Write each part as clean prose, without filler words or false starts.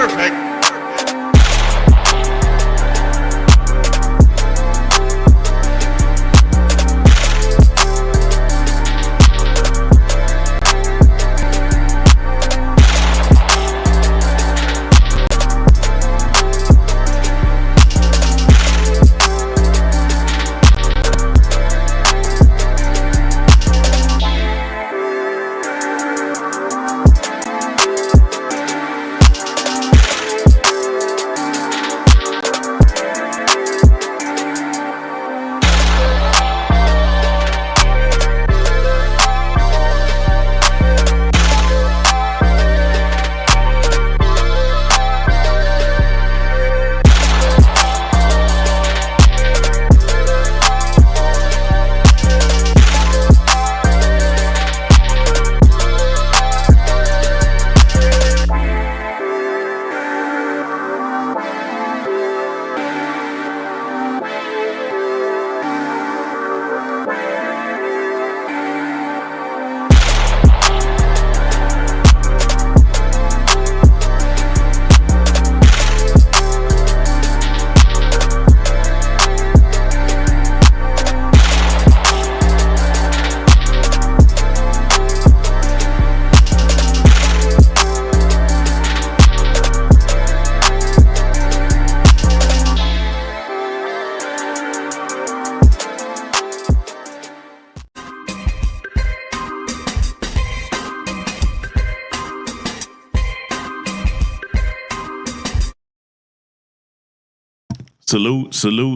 perfect.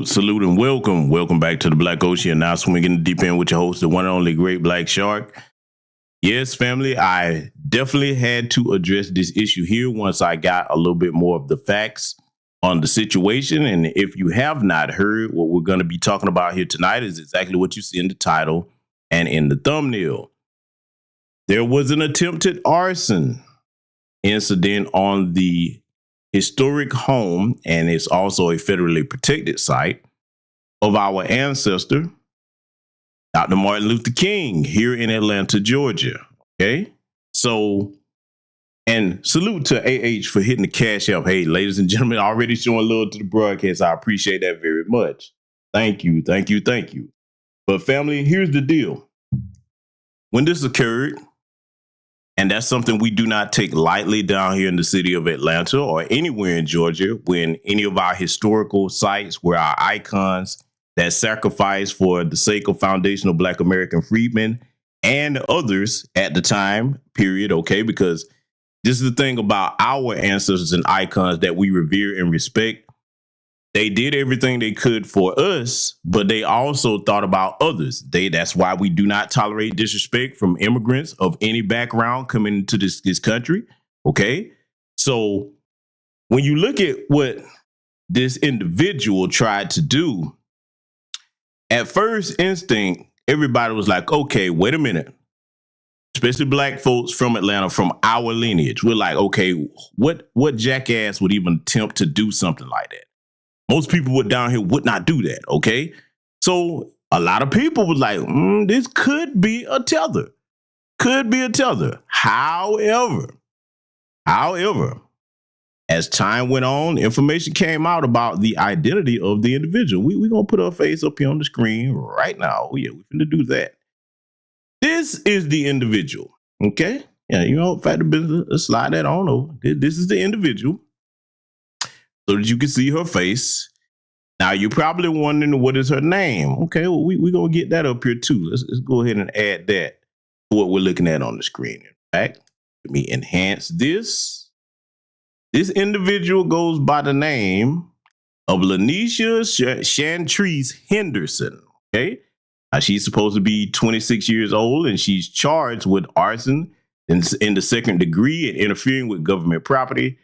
Salute, and welcome. Welcome back to the Black Ocean. Now swinging deep in with your host, the one and only Great Black Shark. Yes, family, I definitely had to address this issue here once I got a little bit more of the facts on the situation. And if you have not heard, what we're going to be talking about here tonight is exactly what you see in the title and in the thumbnail. There was an attempted arson incident on the historic home, and it's also a federally protected site, of our ancestor, Dr. Martin Luther King, here in Atlanta, Georgia. Okay, so, and salute to AH for hitting the cash app. Hey, ladies and gentlemen, already showing love to the broadcast. I appreciate that very much. Thank you. But family, here's the deal. When this occurred, and that's something we do not take lightly down here in the city of Atlanta or anywhere in Georgia, when any of our historical sites where our icons that sacrificed for the sake of foundational Black American freedmen and others at the time, period, okay? Because this is the thing about our ancestors and icons that we revere and respect. They did everything they could for us, but they also thought about others. That's why we do not tolerate disrespect from immigrants of any background coming into this country. Okay. So when you look at what this individual tried to do, at first instinct, everybody was like, okay, wait a minute. Especially Black folks from Atlanta, from our lineage. We're like, okay, what jackass would even attempt to do something like that? Most people down here would not do that, okay? So a lot of people was like, this could be a tether. However, as time went on, information came out about the identity of the individual. We're going to put her face up here on the screen right now. Oh, yeah, we're going to do that. This is the individual, okay? Yeah, you know, fact of business, let's slide that on over. This is the individual, so that you can see her face. Now, you're probably wondering, what is her name? Okay, well, we're going to get that up here, too. Let's go ahead and add that to what we're looking at on the screen. In fact, let me enhance this. This individual goes by the name of Lanisha Chantrice Henderson, okay? She's supposed to be 26 years old, and she's charged with arson in the second degree and interfering with government property.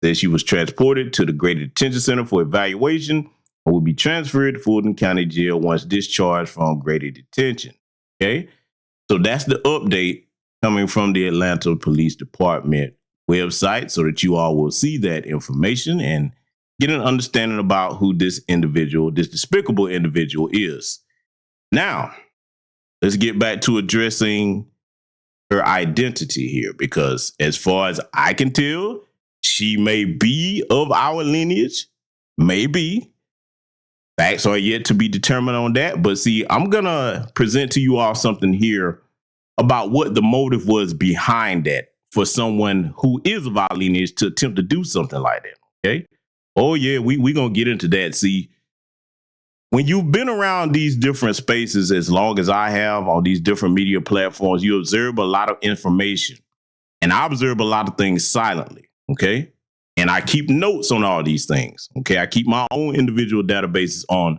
That she was transported to the Greater Detention Center for evaluation and will be transferred to Fulton County Jail once discharged from Greater Detention. Okay, so that's the update coming from the Atlanta Police Department website, so that you all will see that information and get an understanding about who this individual, this despicable individual, is. Now, let's get back to addressing her identity here, because as far as I can tell, She may be of our lineage, maybe. Facts are yet to be determined on that. But see, I'm going to present to you all something here about what the motive was behind that for someone who is of our lineage to attempt to do something like that. Okay. Oh, yeah, we going to get into that. See, when you've been around these different spaces as long as I have on these different media platforms, you observe a lot of information. And I observe a lot of things silently. Okay. And I keep notes on all these things. Okay. I keep my own individual databases on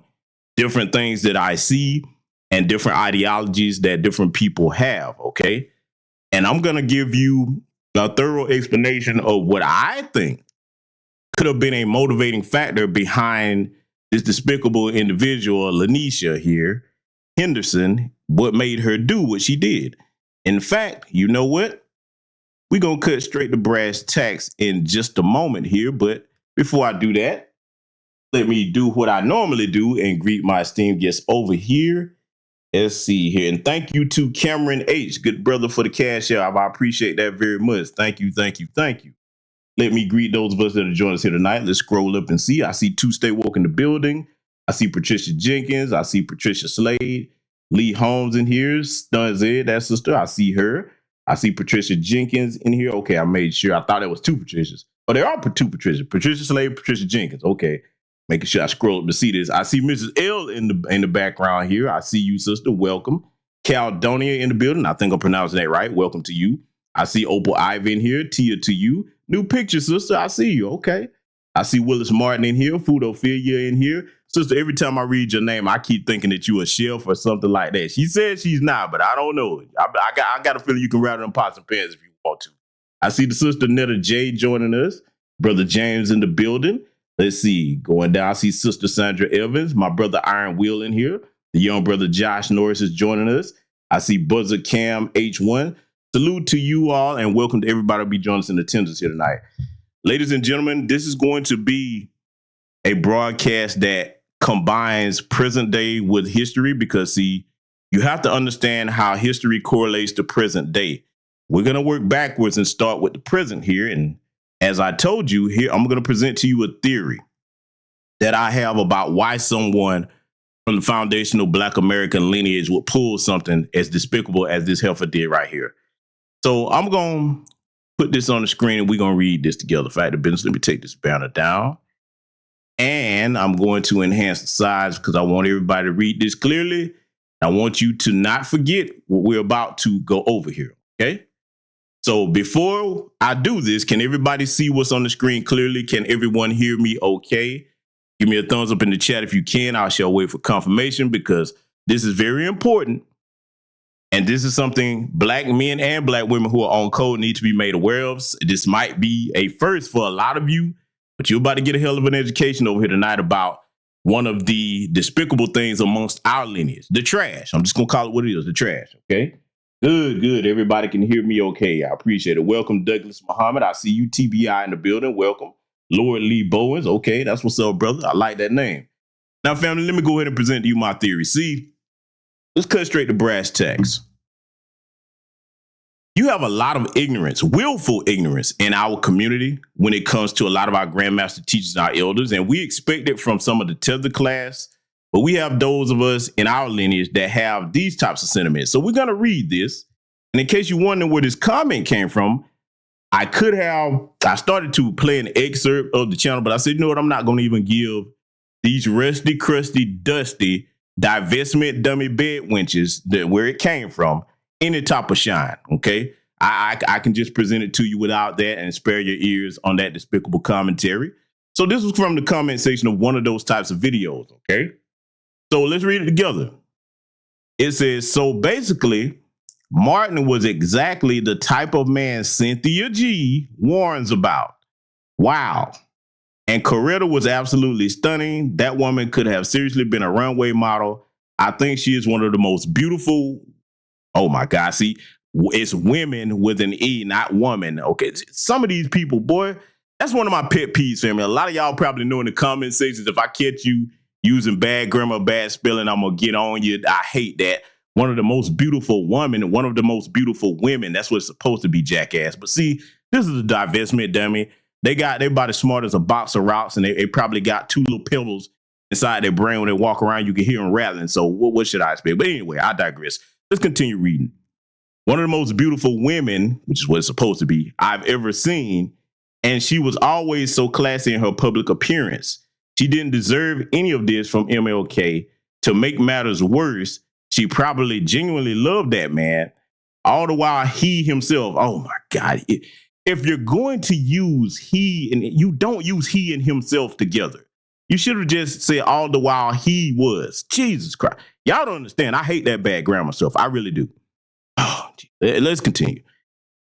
different things that I see and different ideologies that different people have. Okay. And I'm going to give you a thorough explanation of what I think could have been a motivating factor behind this despicable individual, Lanisha here, Henderson, what made her do what she did. In fact, you know what? We're going to cut straight to brass tacks in just a moment here. But before I do that, let me do what I normally do and greet my esteemed guests over here. Let's see here. And thank you to Cameron H., good brother, for the cash out. I appreciate that very much. Thank you, thank you, thank you. Let me greet those of us that are joining us here tonight. Let's scroll up and see. I see Two Stay Woke in the building. I see Patricia Jenkins. I see Patricia Slade. Lee Holmes in here. Stuns Ed, that sister. I see her. I see Patricia Jenkins in here. Okay, I made sure. I thought it was two Patricias. Oh, there are two Patricias. Patricia Slade, Patricia Jenkins. Okay, making sure I scroll up to see this. I see Mrs. L in the background here. I see you, sister. Welcome. Caldonia in the building. I think I'm pronouncing that right. Welcome to you. I see Opal Ivy in here. Tia to you. New picture, sister. I see you. Okay. I see Willis Martin in here. Foodophilia in here. Sister, every time I read your name, I keep thinking that you a chef or something like that. She said she's not, but I don't know. I got a feeling you can rattle them pots and pans if you want to. I see the sister Netta J joining us. Brother James in the building. Let's see. Going down, I see Sister Sandra Evans. My brother Iron Will in here. The young brother Josh Norris is joining us. I see Buzzer Cam H1. Salute to you all and welcome to everybody who be joining us in attendance here tonight. Ladies and gentlemen, this is going to be a broadcast that combines present day with history because, see, you have to understand how history correlates to present day. We're going to work backwards and start with the present here. And as I told you here, I'm going to present to you a theory that I have about why someone from the foundational Black American lineage would pull something as despicable as this heifer did right here. So I'm going to put this on the screen and we're going to read this together. Fact of business, let me take this banner down. And I'm going to enhance the size because I want everybody to read this clearly. I want you to not forget what we're about to go over here, okay? So before I do this, can everybody see what's on the screen clearly? Can everyone hear me okay? Give me a thumbs up in the chat if you can. I shall wait for confirmation because this is very important. And this is something Black men and Black women who are on code need to be made aware of. This might be a first for a lot of you, but you're about to get a hell of an education over here tonight about one of the despicable things amongst our lineage, the trash. I'm just going to call it what it is, the trash, okay? Good, good. Everybody can hear me okay. I appreciate it. Welcome, Douglas Muhammad. I see you, TBI in the building. Welcome. Lord Lee Bowens. Okay, that's what's up, brother. I like that name. Now, family, let me go ahead and present to you my theory. See, let's cut straight to brass tacks. You have a lot of ignorance, willful ignorance in our community when it comes to a lot of our grandmaster teachers and our elders. And we expect it from some of the tether class, but we have those of us in our lineage that have these types of sentiments. So we're going to read this. And in case you're wondering where this comment came from, I started to play an excerpt of the channel, but I said, you know what? I'm not going to even give these rusty, crusty, dusty divestment dummy bed wenches where it came from any type of shine. Okay. I can just present it to you without that and spare your ears on that despicable commentary. So this was from the comment section of one of those types of videos. Okay. So let's read it together. It says, so basically, Martin was exactly the type of man Cynthia G warns about. Wow. And Coretta was absolutely stunning. That woman could have seriously been a runway model. I think she is one of the most beautiful. Oh my God. See, it's women with an E, not woman. Okay. Some of these people, boy, that's one of my pet peeves, family. A lot of y'all probably know in the comment sections, if I catch you using bad grammar, bad spelling, I'm going to get on you. I hate that. One of the most beautiful women, one of the most beautiful women. That's what it's supposed to be, jackass. But see, this is a divestment dummy. they about as smart as a box of rocks, and they probably got two little pebbles inside their brain when they walk around. You can hear them rattling. So what should I expect? But anyway, I digress. Let's continue reading. One of the most beautiful women, which is what it's supposed to be, I've ever seen, and she was always so classy in her public appearance. She didn't deserve any of this from MLK. To make matters worse, she probably genuinely loved that man. All the while he himself, oh my God, if you're going to use he, and you don't use he and himself together. You should have just said all the while he was. Jesus Christ. Y'all don't understand. I hate that bad grammar stuff. I really do. Oh, let's continue.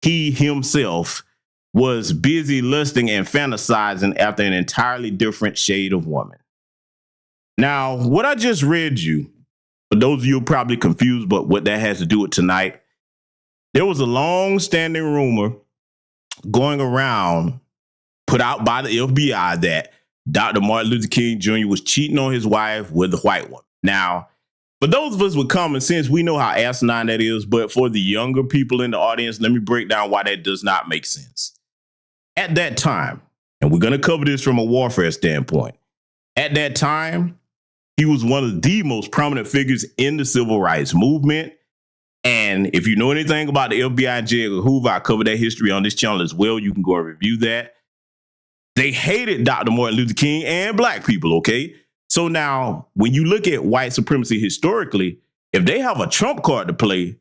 He himself was busy lusting and fantasizing after an entirely different shade of woman. Now, what I just read you, for those of you who are probably confused, but what that has to do with tonight, there was a long-standing rumor going around, put out by the FBI, that Dr. Martin Luther King Jr. was cheating on his wife with a white woman. Now, for those of us with common sense, we know how asinine that is, but for the younger people in the audience, let me break down why that does not make sense. At that time, and we're going to cover this from a warfare standpoint, at that time, he was one of the most prominent figures in the civil rights movement. And if you know anything about the FBI and J. Edgar Hoover, I covered that history on this channel as well. You can go and review that. They hated Dr. Martin Luther King and black people, okay? So now, when you look at white supremacy historically, if they have a trump card to play,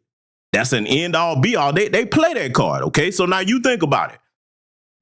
that's an end-all, be-all. They play that card, okay? So now you think about it.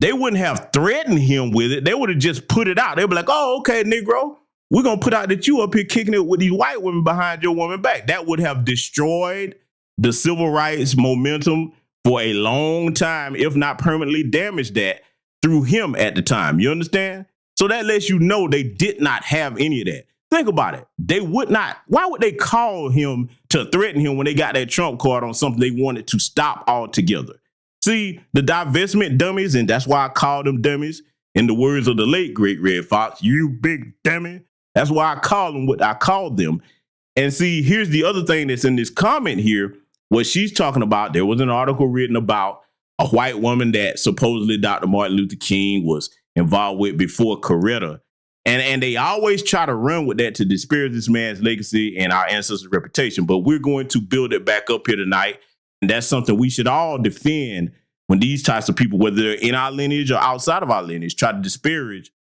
They wouldn't have threatened him with it. They would have just put it out. They'd be like, oh, okay, Negro, we're going to put out that you up here kicking it with these white women behind your woman back. That would have destroyed the civil rights momentum for a long time, if not permanently damaged that through him at the time. You understand? So that lets you know they did not have any of that. Think about it. They would not. Why would they call him to threaten him when they got that trump card on something they wanted to stop altogether? See, the divestment dummies, and that's why I call them dummies, in the words of the late great Red Fox, you big dummy. That's why I call them what I called them. And see, here's the other thing that's in this comment here. What she's talking about, there was an article written about a white woman that supposedly Dr. Martin Luther King was involved with before Coretta. And they always try to run with that to disparage this man's legacy and our ancestors' reputation. But we're going to build it back up here tonight. And that's something we should all defend when these types of people, whether they're in our lineage or outside of our lineage, try to disparage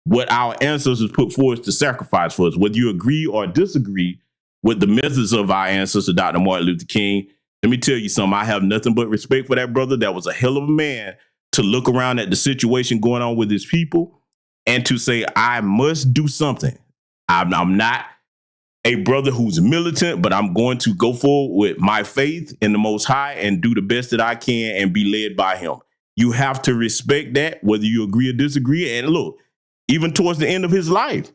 what our ancestors put forth to sacrifice for us. Whether you agree or disagree with the methods of our ancestor, Dr. Martin Luther King, let me tell you something. I have nothing but respect for that brother. That was a hell of a man to look around at the situation going on with his people and to say, I must do something. I'm not a brother who's militant, but I'm going to go forward with my faith in the Most High and do the best that I can and be led by him. You have to respect that, whether you agree or disagree. And look, even towards the end of his life,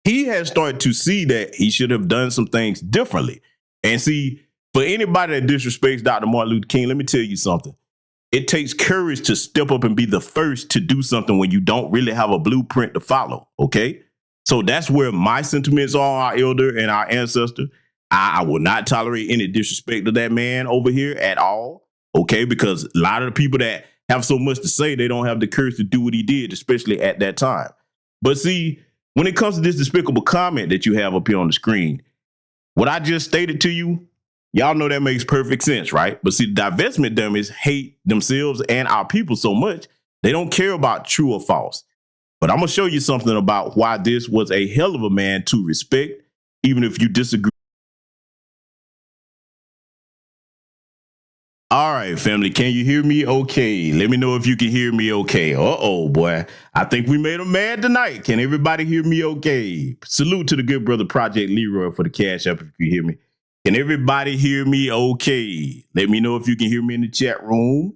he has started to see that he should have done some things differently. And see, for anybody that disrespects Dr. Martin Luther King, let me tell you something. It takes courage to step up and be the first to do something when you don't really have a blueprint to follow, okay? So that's where my sentiments are, our elder and our ancestor. I will not tolerate any disrespect to that man over here at all, okay? Because a lot of the people that have so much to say, they don't have the courage to do what he did, especially at that time. But see, when it comes to this despicable comment that you have up here on the screen, what I just stated to you, y'all know that makes perfect sense, right? But see, the divestment dummies hate themselves and our people so much, they don't care about true or false. But I'm going to show you something about why this was a hell of a man to respect, even if you disagree. All right, family, can you hear me okay? Let me know if you can hear me okay. Uh-oh, boy. I think we made him mad tonight. Can everybody hear me okay? Salute to the good brother Project Leroy for the cash app if you hear me. Can everybody hear me okay? Let me know if you can hear me in the chat room.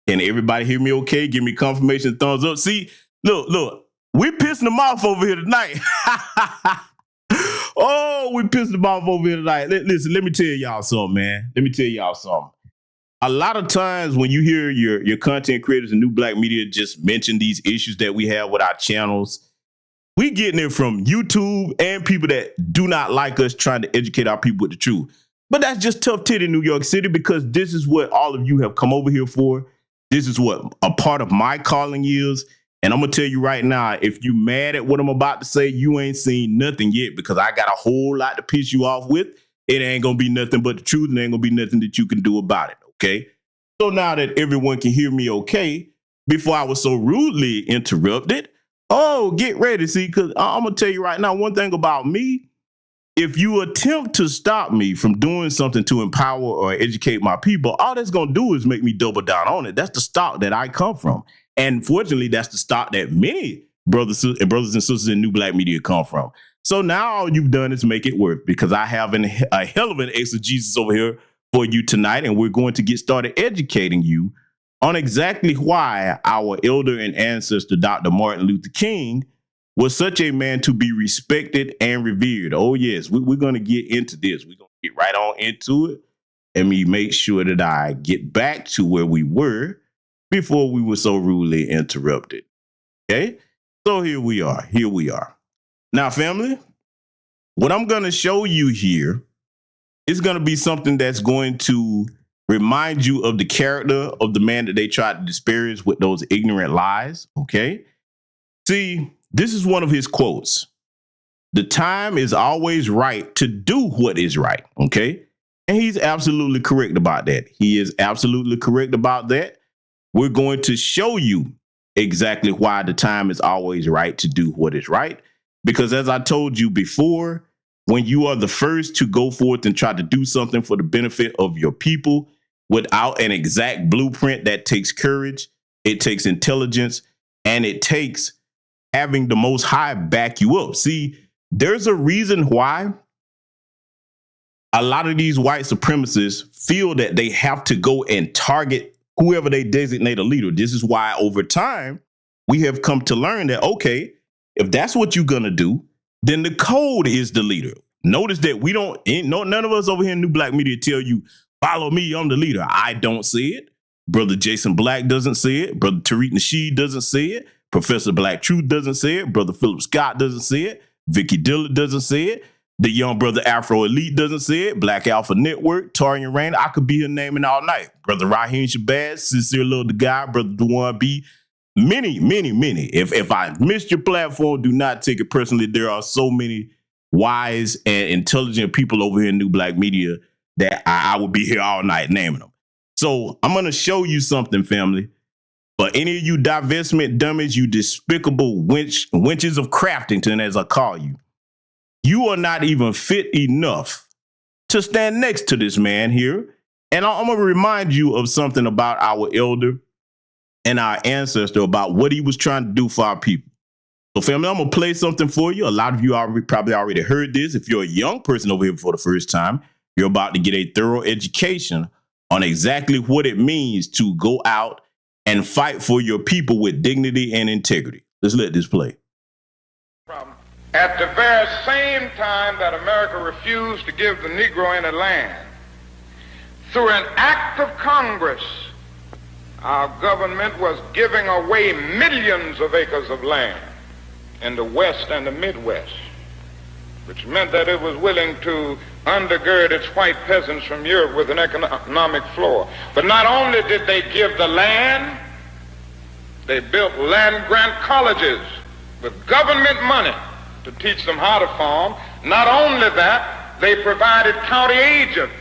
Can everybody hear me okay? Give me confirmation, thumbs up. See, look, we're pissing them off over here tonight. Oh, we're pissing them off over here tonight. Listen, let me tell y'all something, man. Let me tell y'all something. A lot of times when you hear your content creators and new black media just mention these issues that we have with our channels, we getting it from YouTube and people that do not like us trying to educate our people with the truth. But that's just tough titty New York City, because this is what all of you have come over here for. This is what a part of my calling is. And I'm going to tell you right now, if you mad at what I'm about to say, you ain't seen nothing yet, because I got a whole lot to piss you off with. It ain't going to be nothing but the truth, and ain't going to be nothing that you can do about it, okay? So now that everyone can hear me okay, before I was so rudely interrupted, oh, get ready, see, because I'm going to tell you right now, one thing about me, if you attempt to stop me from doing something to empower or educate my people, all that's going to do is make me double down on it. That's the stock that I come from. And fortunately, that's the stock that many brothers and sisters in New Black Media come from. So now all you've done is make it work, because I have a hell of an exegesis over here for you tonight. And we're going to get started educating you on exactly why our elder and ancestor, Dr. Martin Luther King, was such a man to be respected and revered. Oh, yes, we're going to get into this. We're going to get right on into it. Let me make sure that I get back to where we were before we were so rudely interrupted. Okay, so here we are. Here we are. Now, family, what I'm going to show you here is going to be something that's going to remind you of the character of the man that they tried to disparage with those ignorant lies. Okay, see, this is one of his quotes. The time is always right to do what is right. Okay, and he's absolutely correct about that. He is absolutely correct about that. We're going to show you exactly why the time is always right to do what is right. Because as I told you before, when you are the first to go forth and try to do something for the benefit of your people without an exact blueprint, that takes courage, it takes intelligence, and it takes having the Most High back you up. See, there's a reason why a lot of these white supremacists feel that they have to go and target whoever they designate a leader. This is why over time, we have come to learn that, okay, if that's what you're going to do, then the code is the leader. Notice that none of us over here in New Black Media tell you, follow me, I'm the leader. I don't say it. Brother Jason Black doesn't say it. Brother Tariq Nasheed doesn't say it. Professor Black Truth doesn't say it. Brother Philip Scott doesn't say it. Vicky Dillard doesn't say it. The young brother Afro Elite doesn't say it. Black Alpha Network, Tarian Rain. I could be here naming all night. Brother Raheem Shabazz, Sincere Little the Guy, Brother Dewan B. Many, many, many. If I missed your platform, do not take it personally. There are so many wise and intelligent people over here in New Black Media that I would be here all night naming them. So I'm going to show you something, family. For any of you divestment dummies, you despicable wenches of Craftington, as I call you, you are not even fit enough to stand next to this man here. And I'm going to remind you of something about our elder and our ancestor, about what he was trying to do for our people. So, family, I'm going to play something for you. A lot of you probably already heard this. If you're a young person over here for the first time, you're about to get a thorough education on exactly what it means to go out and fight for your people with dignity and integrity. Let's let this play. At the very same time that America refused to give the Negro any land, through an act of Congress, our government was giving away millions of acres of land in the West and the Midwest, which meant that it was willing to undergird its white peasants from Europe with an economic floor. But not only did they give the land, they built land-grant colleges with government money to teach them how to farm. Not only that, they provided county agents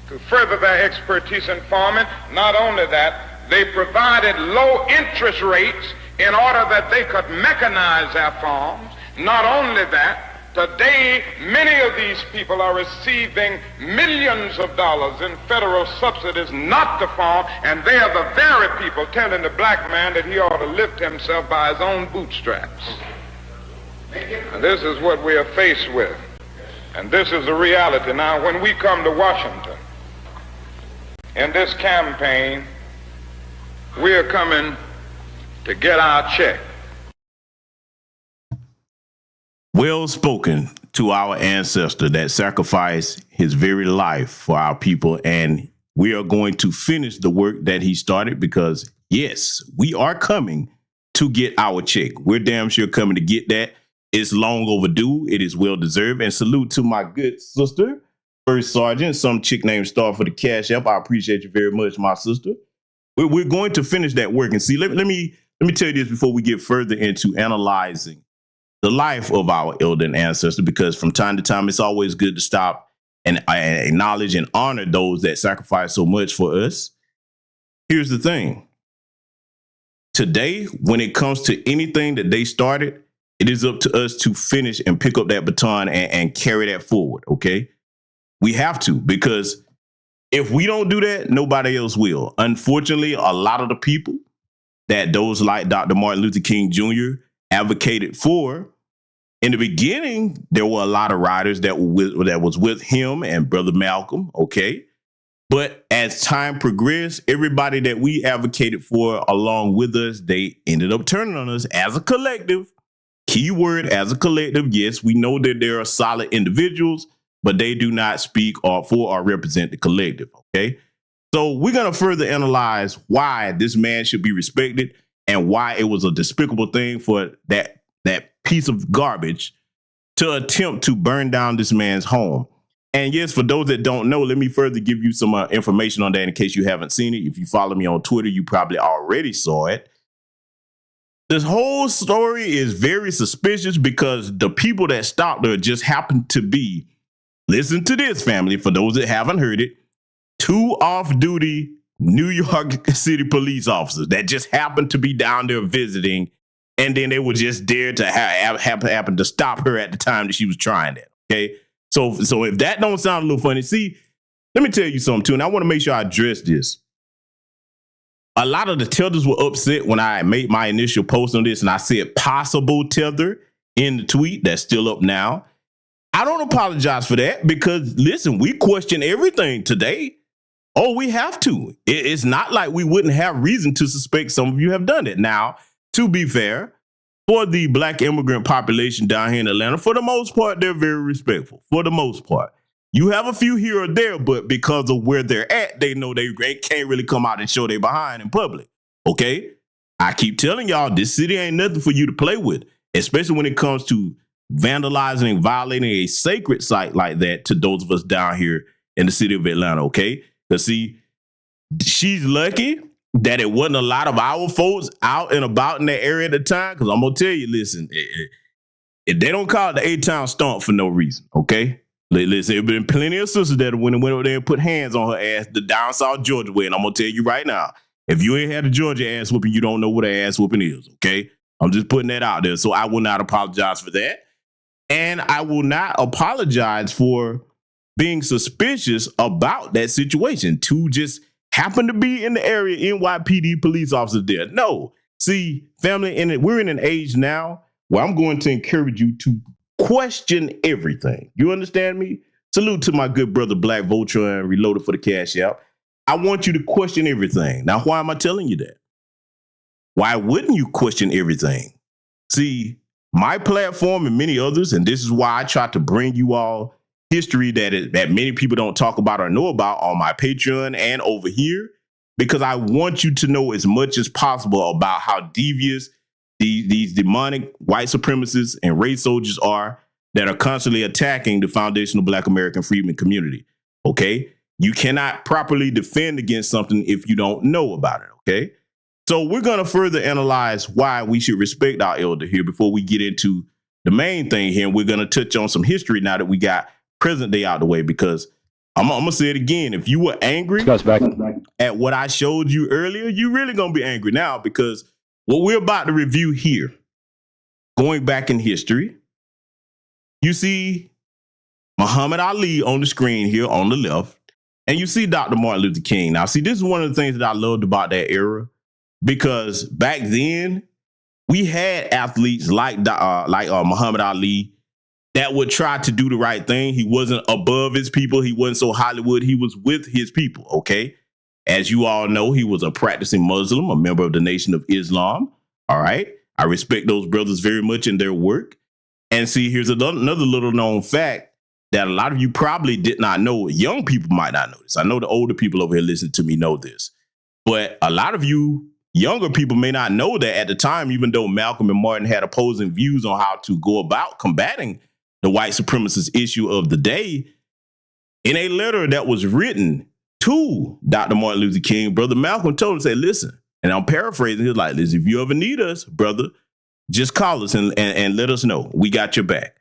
to further their expertise in farming. Not only that, they provided low interest rates in order that they could mechanize their farms. Not only that, today many of these people are receiving millions of dollars in federal subsidies not to farm, and they are the very people telling the black man that he ought to lift himself by his own bootstraps. And this is what we are faced with. And this is the reality. Now, when we come to Washington in this campaign, we are coming to get our check. Well spoken to our ancestor that sacrificed his very life for our people. And we are going to finish the work that he started, because, yes, we are coming to get our check. We're damn sure coming to get that. It's long overdue. It is well deserved. And salute to my good sister, First Sergeant, some chick named Star for the Cash App. I appreciate you very much, my sister. We're going to finish that work. And see, let me tell you this before we get further into analyzing the life of our elder and ancestor, because from time to time, it's always good to stop and acknowledge and honor those that sacrifice so much for us. Here's the thing. Today, when it comes to anything that they started, it is up to us to finish and pick up that baton and carry that forward, okay? We have to, because if we don't do that, nobody else will. Unfortunately, a lot of the people that those like Dr. Martin Luther King Jr. advocated for, in the beginning, there were a lot of writers that was with him and Brother Malcolm, okay? But as time progressed, everybody that we advocated for along with us, they ended up turning on us as a collective. Keyword, as a collective. Yes, we know that there are solid individuals, but they do not speak for or represent the collective, okay? So we're going to further analyze why this man should be respected and why it was a despicable thing for that piece of garbage to attempt to burn down this man's home. And yes, for those that don't know, let me further give you some information on that in case you haven't seen it. If you follow me on Twitter, you probably already saw it. This whole story is very suspicious because the people that stopped her just happened to be, listen to this, family, for those that haven't heard it, 2 off-duty New York City police officers that just happened to be down there visiting, and then they were just there to happen to stop her at the time that she was trying that, okay? So if that don't sound a little funny, see, let me tell you something too, and I want to make sure I address this. A lot of the tethers were upset when I made my initial post on this, and I said possible tether in the tweet that's still up now. I don't apologize for that because, listen, we question everything today. Oh, we have to. It's not like we wouldn't have reason to suspect some of you have done it. Now, to be fair, for the Black immigrant population down here in Atlanta, for the most part, they're very respectful. For the most part. You have a few here or there, but because of where they're at, they know they can't really come out and show their behind in public. Okay? I keep telling y'all, this city ain't nothing for you to play with, especially when it comes to vandalizing and violating a sacred site like that to those of us down here in the city of Atlanta, okay? Because see, she's lucky that it wasn't a lot of our folks out and about in that area at the time, because I'm going to tell you, listen, they don't call it the A-Town Stomp for no reason, okay? Listen, there have been plenty of sisters that went over there and put hands on her ass the down South Georgia way, and I'm going to tell you right now, if you ain't had a Georgia ass whooping, you don't know what an ass whooping is, okay? I'm just putting that out there, so I will not apologize for that. And I will not apologize for being suspicious about that situation to just happen to be in the area, NYPD police officers there. No. See, family, we're in an age now where I'm going to encourage you to question everything. You understand me? Salute to my good brother, Black Vulture and Reloaded for the Cash App. I want you to question everything. Now, why am I telling you that? Why wouldn't you question everything? See, my platform and many others, and this is why I try to bring you all history that many people don't talk about or know about on my Patreon and over here, because I want you to know as much as possible about how devious these demonic white supremacists and race soldiers are that are constantly attacking the foundational Black American freedmen community, okay? You cannot properly defend against something if you don't know about it, okay? So we're going to further analyze why we should respect our elder here before we get into the main thing here. And we're going to touch on some history now that we got present day out of the way, because I'm going to say it again. If you were angry at what I showed you earlier, you're really going to be angry now, because what we're about to review here, going back in history, you see Muhammad Ali on the screen here on the left, and you see Dr. Martin Luther King. Now, see, this is one of the things that I loved about that era, because back then we had athletes like Muhammad Ali that would try to do the right thing. He wasn't above his people. He wasn't so Hollywood. He was with his people, okay? As you all know, he was a practicing Muslim, a member of the Nation of Islam, all right? I respect those brothers very much in their work. And see, here's another little known fact that a lot of you probably did not know. Young people might not know this. I know the older people over here listening to me know this. But a lot of you younger people may not know that at the time, even though Malcolm and Martin had opposing views on how to go about combating the white supremacist issue of the day, in a letter that was written to Dr. Martin Luther King, Brother Malcolm told him, say, listen, and I'm paraphrasing, he's like, listen, if you ever need us, brother, just call us and let us know. We got your back.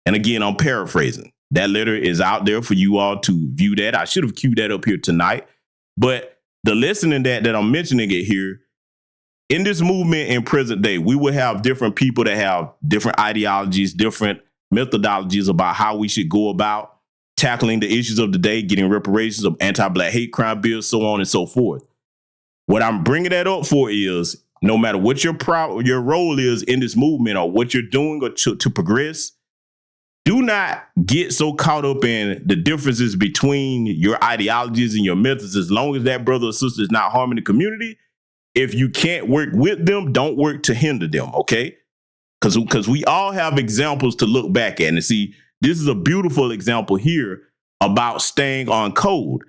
And again, I'm paraphrasing. That letter is out there for you all to view that. I should have queued that up here tonight. But the lesson in that I'm mentioning it here, in this movement in present day, we will have different people that have different ideologies, different methodologies about how we should go about tackling the issues of the day, getting reparations of anti-Black hate crime bills, so on and so forth. What I'm bringing that up for is, no matter what your role is in this movement or what you're doing or to progress, do not get so caught up in the differences between your ideologies and your methods. As long as that brother or sister is not harming the community, if you can't work with them, don't work to hinder them, okay? Because we all have examples to look back at. And see, this is a beautiful example here about staying on code.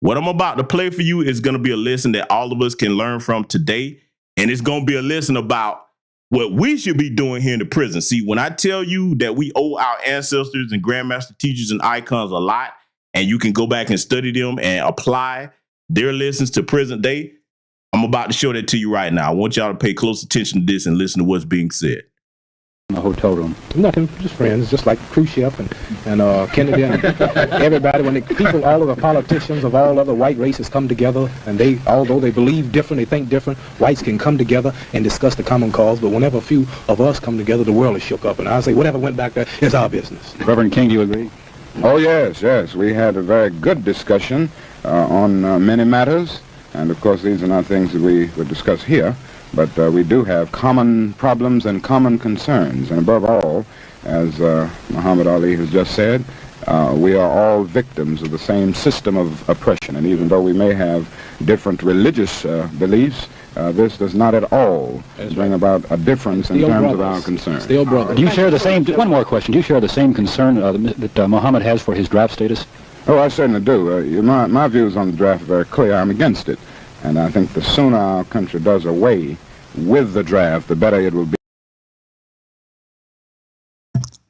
What I'm about to play for you is going to be a lesson that all of us can learn from today. And it's going to be a lesson about what we should be doing here in the prison. See, when I tell you that we owe our ancestors and grandmaster teachers and icons a lot, and you can go back and study them and apply their lessons to present day, I'm about to show that to you right now. I want y'all to pay close attention to this and listen to what's being said. In a hotel room. Nothing, just friends, just like Khrushchev and Kennedy and everybody. When the people, all of the politicians of all other white races come together, and they, although they believe different, they think different, whites can come together and discuss the common cause. But whenever a few of us come together, the world is shook up. And I say, whatever went back there is our business. Reverend King, do you agree? Oh, yes. We had a very good discussion on many matters. And, of course, these are not things that we would discuss here. But we do have common problems and common concerns. And above all, as Muhammad Ali has just said, we are all victims of the same system of oppression. And even though we may have different religious beliefs, this does not at all bring about a difference in terms of our concerns. Still brothers. Do you share the same, one more question, do you share the same concern that Muhammad has for his draft status? Oh, I certainly do. My views on the draft are very clear. I'm against it. And I think the sooner our country does away with the draft, the better it will be.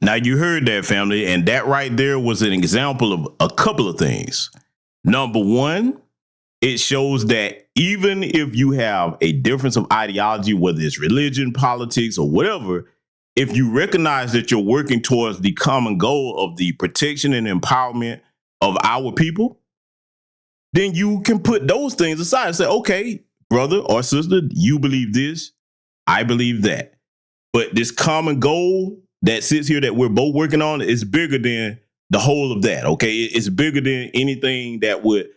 Now, you heard that, family, and that right there was an example of a couple of things. Number one, it shows that even if you have a difference of ideology, whether it's religion, politics, or whatever, if you recognize that you're working towards the common goal of the protection and empowerment of our people, then you can put those things aside and say, okay, brother or sister, you believe this, I believe that. But this common goal that sits here that we're both working on is bigger than the whole of that, okay? It's bigger than anything that would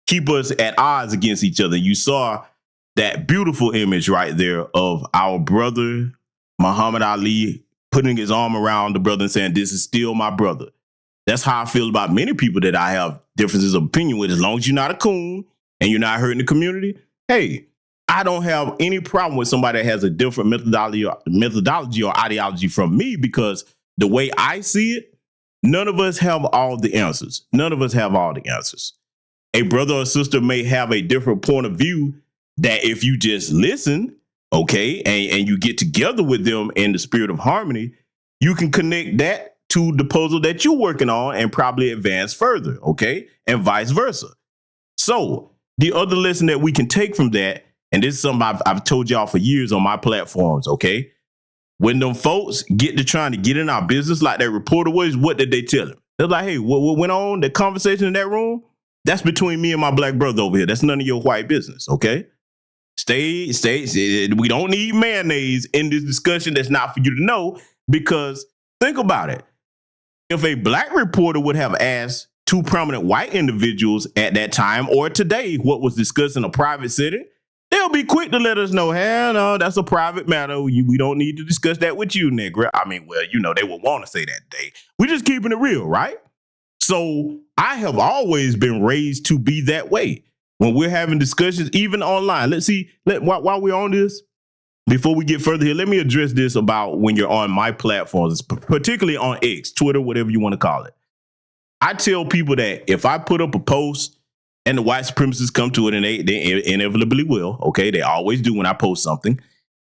keep us at odds against each other. You saw that beautiful image right there of our brother, Muhammad Ali, putting his arm around the brother and saying, this is still my brother. That's how I feel about many people that I have differences of opinion with. As long as you're not a coon and you're not hurting the community, hey, I don't have any problem with somebody that has a different methodology or ideology from me, because the way I see it, none of us have all the answers. None of us have all the answers. A brother or sister may have a different point of view that if you just listen, okay, and you get together with them in the spirit of harmony, you can connect that to the puzzle that you're working on and probably advance further, okay, and vice versa. So the other lesson that we can take from that, and this is something I've told y'all for years on my platforms, okay, when them folks get to trying to get in our business like that reporter was, what did they tell him? They're like, hey, what went on, the conversation in that room, that's between me and my black brother over here. That's none of your white business, okay? Stay. We don't need mayonnaise in this discussion that's not for you to know, because think about it. If a black reporter would have asked two prominent white individuals at that time or today what was discussed in a private setting, they'll be quick to let us know, hey, no, that's a private matter. We don't need to discuss that with you, nigga. I mean, well, you know, they would want to say that day. We're just keeping it real, right? So I have always been raised to be that way. When we're having discussions, even online, while we're on this, before we get further here, let me address this about when you're on my platforms, particularly on X, Twitter, whatever you want to call it. I tell people that if I put up a post and the white supremacists come to it, and they inevitably will, okay, they always do when I post something.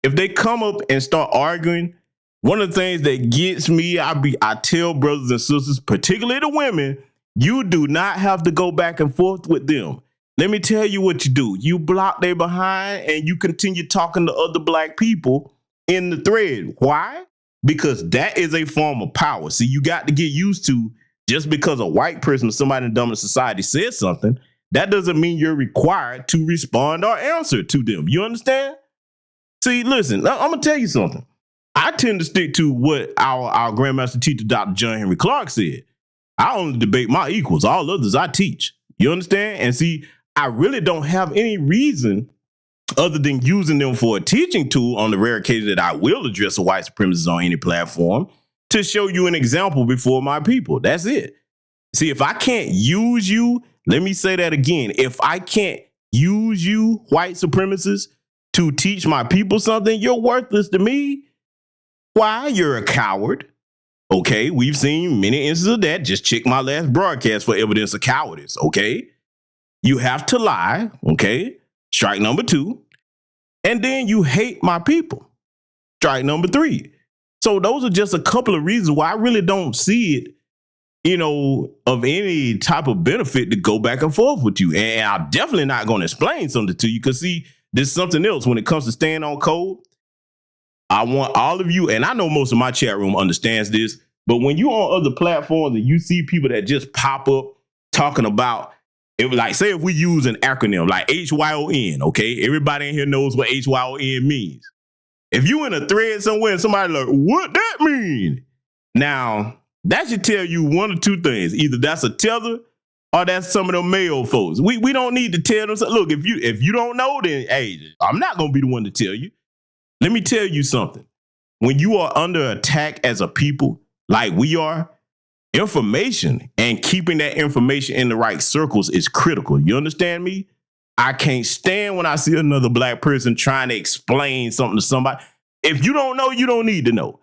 If they come up and start arguing, one of the things that gets me, I tell brothers and sisters, particularly the women, You do not have to go back and forth with them. Let me tell you what you do. You block their behind and you continue talking to other black people in the thread. Why? Because that is a form of power. See, you got to get used to, just because a white person or somebody in the dominant society says something, that doesn't mean you're required to respond or answer to them. You understand? See, listen, I'm going to tell you something. I tend to stick to what our grandmaster teacher, Dr. John Henry Clark, said. I only debate my equals. All others I teach. You understand? And see, I really don't have any reason other than using them for a teaching tool on the rare occasion that I will address a white supremacist on any platform to show you an example before my people. That's it. See, if I can't use you, let me say that again. If I can't use you, white supremacists, to teach my people something, you're worthless to me. Why? You're a coward. Okay, we've seen many instances of that. Just check my last broadcast for evidence of cowardice, okay? You have to lie, okay? Strike number 2. And then you hate my people. Strike number 3. So those are just a couple of reasons why I really don't see it, of any type of benefit to go back and forth with you. And I'm definitely not going to explain something to you, because see, there's something else when it comes to staying on code. I want all of you, and I know most of my chat room understands this, but when you're on other platforms and you see people that just pop up talking about, like, say if we use an acronym like HYON, okay? Everybody in here knows what HYON means. If you in a thread somewhere and somebody like, what that mean? Now, that should tell you one or two things. Either that's a tether or that's some of them male folks. We don't need to tell them. Look, if you don't know, then hey, I'm not going to be the one to tell you. Let me tell you something. When you are under attack as a people, like we are, information and keeping that information in the right circles is critical. You understand me? I can't stand when I see another black person trying to explain something to somebody. If you don't know, you don't need to know.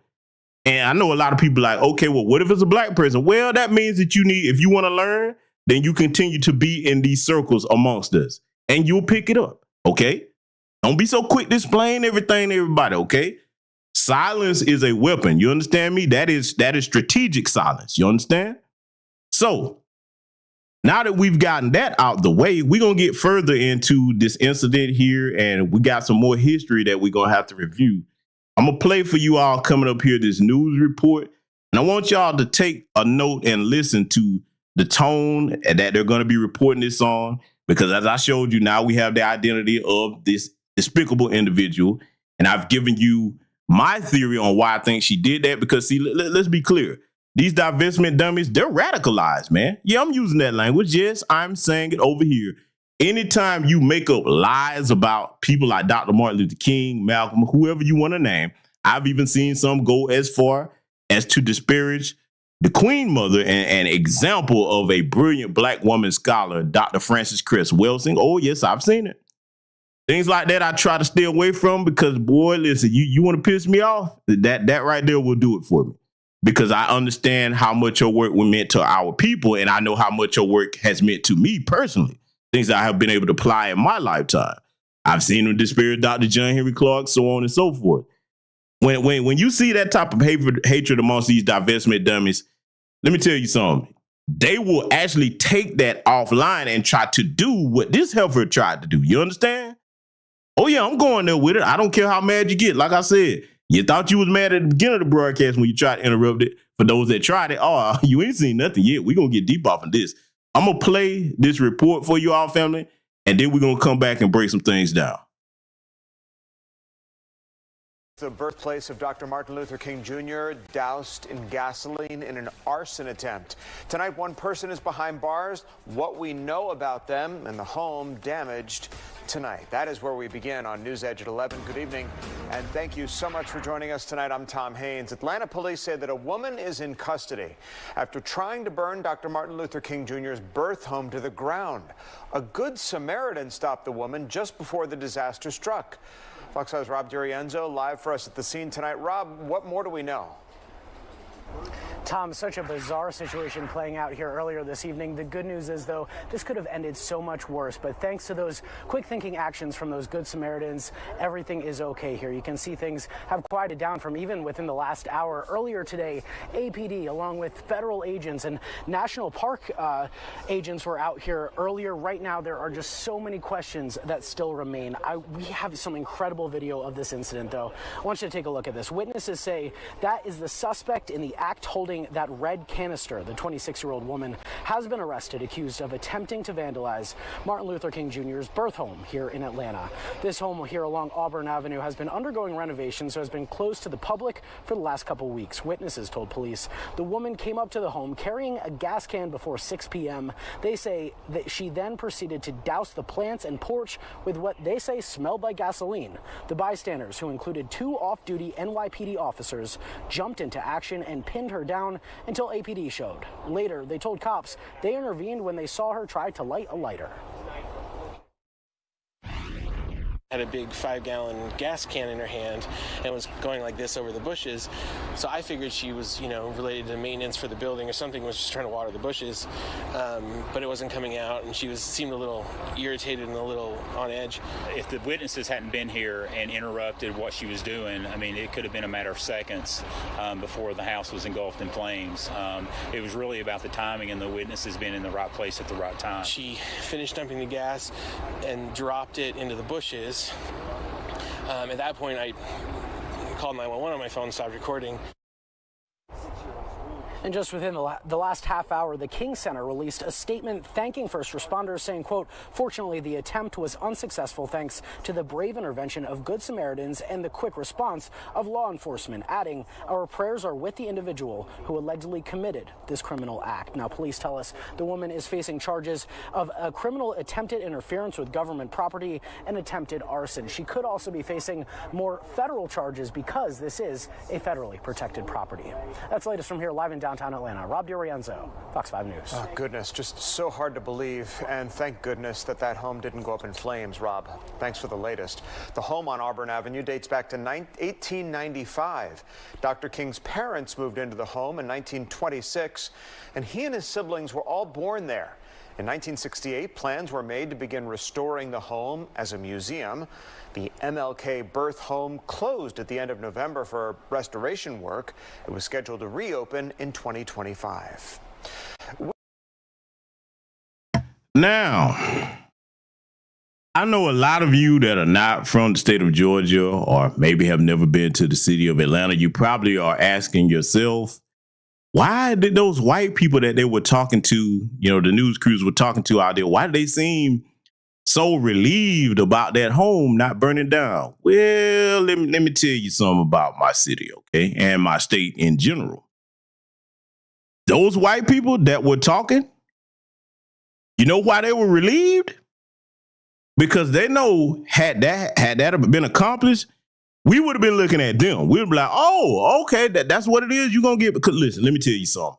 And I know a lot of people like, okay, well, what if it's a black person? Well, that means that if you want to learn, then you continue to be in these circles amongst us and you'll pick it up. Okay. Don't be so quick to explain everything to everybody, okay? Silence is a weapon. You understand me? That is strategic silence. You understand? So now that we've gotten that out the way, we're going to get further into this incident here, and we got some more history that we're going to have to review. I'm going to play for you all coming up here this news report, and I want y'all to take a note and listen to the tone that they're going to be reporting this on, because as I showed you, now we have the identity of this despicable individual, and I've given you my theory on why I think she did that, because see, let's be clear. These divestment dummies, they're radicalized, man. Yeah, I'm using that language. Yes, I'm saying it over here. Anytime you make up lies about people like Dr. Martin Luther King, Malcolm, whoever you want to name, I've even seen some go as far as to disparage the Queen Mother, and an example of a brilliant black woman scholar, Dr. Frances Cress Welsing. Oh, yes, I've seen it. Things like that I try to stay away from, because, boy, listen, you want to piss me off? That right there will do it for me, because I understand how much your work was meant to our people, and I know how much your work has meant to me personally, things that I have been able to apply in my lifetime. I've seen them disparage Dr. John Henry Clark, so on and so forth. When you see that type of hatred amongst these divestment dummies, let me tell you something. They will actually take that offline and try to do what this heifer tried to do. You understand? Oh, yeah, I'm going there with it. I don't care how mad you get. Like I said, you thought you was mad at the beginning of the broadcast when you tried to interrupt it. For those that tried it, oh, you ain't seen nothing yet. We're going to get deep off of this. I'm going to play this report for you all, family, and then we're going to come back and break some things down. The birthplace of Dr. Martin Luther King Jr. doused in gasoline in an arson attempt. Tonight, one person is behind bars. What we know about them and the home damaged tonight. That is where we begin on News Edge at 11. Good evening, and thank you so much for joining us tonight. I'm Tom Haynes. Atlanta police say that a woman is in custody after trying to burn Dr. Martin Luther King Jr.'s birth home to the ground. A Good Samaritan stopped the woman just before the disaster struck. Fox 5's Rob DiRienzo live for us at the scene tonight. Rob, what more do we know? Tom, such a bizarre situation playing out here earlier this evening. The good news is, though, this could have ended so much worse. But thanks to those quick thinking actions from those good Samaritans, everything is okay here. You can see things have quieted down from even within the last hour. Earlier today, APD, along with federal agents and national park agents, were out here earlier. Right now, there are just so many questions that still remain. We have some incredible video of this incident, though. I want you to take a look at this. Witnesses say that is the suspect in the act holding that red canister. The 26-year-old woman has been arrested, accused of attempting to vandalize Martin Luther King Jr.'s birth home here in Atlanta. This home here along Auburn Avenue has been undergoing renovations, so has been closed to the public for the last couple weeks. Witnesses told police the woman came up to the home carrying a gas can before 6 p.m. They say that she then proceeded to douse the plants and porch with what they say smelled like gasoline. The bystanders, who included 2 off-duty NYPD officers, jumped into action and pinned her down until APD showed. Later, they told cops they intervened when they saw her try to light a lighter. Had a big 5-gallon gas can in her hand and was going like this over the bushes. So I figured she was, related to maintenance for the building or something, was just trying to water the bushes. But it wasn't coming out, and she seemed a little irritated and a little on edge. If the witnesses hadn't been here and interrupted what she was doing, I mean, it could have been a matter of seconds before the house was engulfed in flames. It was really about the timing and the witnesses being in the right place at the right time. She finished dumping the gas and dropped it into the bushes. At that point, I called 911 on my phone and stopped recording. And just within the last half hour, the King Center released a statement thanking first responders, saying, quote, "Fortunately, the attempt was unsuccessful thanks to the brave intervention of Good Samaritans and the quick response of law enforcement," adding, "Our prayers are with the individual who allegedly committed this criminal act." Now, police tell us the woman is facing charges of a criminal attempted interference with government property and attempted arson. She could also be facing more federal charges because this is a federally protected property. That's the latest from here live in downtown Atlanta. Rob DiRienzo, Fox 5 News. Oh, goodness, just so hard to believe. And thank goodness that home didn't go up in flames, Rob. Thanks for the latest. The home on Auburn Avenue dates back to 1895. Dr. King's parents moved into the home in 1926, and he and his siblings were all born there. In 1968, plans were made to begin restoring the home as a museum. The MLK birth home closed at the end of November for restoration work. It was scheduled to reopen in 2025. Now, I know a lot of you that are not from the state of Georgia or maybe have never been to the city of Atlanta. You probably are asking yourself, why did those white people that they were talking to, the news crews were talking to out there, why did they seem so relieved about that home not burning down? Well, let me tell you something about my city, okay, and my state in general. Those white people that were talking, you know why they were relieved? Because they know had that been accomplished, we would have been looking at them. We'd be like, oh, okay, that's what it is you're going to get. Because listen, let me tell you something.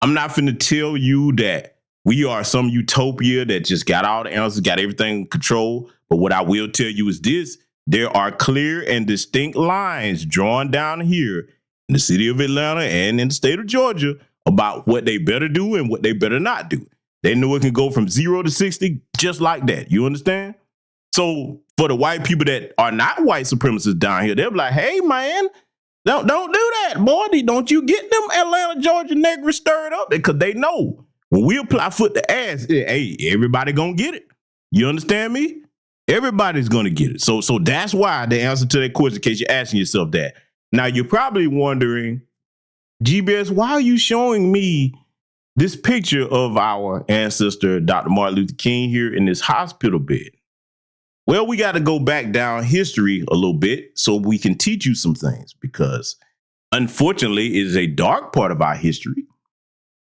I'm not finna tell you that we are some utopia that just got all the answers, got everything in control. But what I will tell you is this. There are clear and distinct lines drawn down here in the city of Atlanta and in the state of Georgia about what they better do and what they better not do. They know it can go from 0 to 60 just like that. You understand? So for the white people that are not white supremacists down here, they'll be like, hey, man, don't do that, boy. Don't you get them Atlanta, Georgia niggers stirred up? Because they know when we apply foot to ass, hey, everybody gonna get it. You understand me? Everybody's gonna get it. So that's why the answer to that question, in case you're asking yourself that. Now, you're probably wondering, GBS, why are you showing me this picture of our ancestor, Dr. Martin Luther King, here in this hospital bed? Well, we got to go back down history a little bit so we can teach you some things, because unfortunately it is a dark part of our history.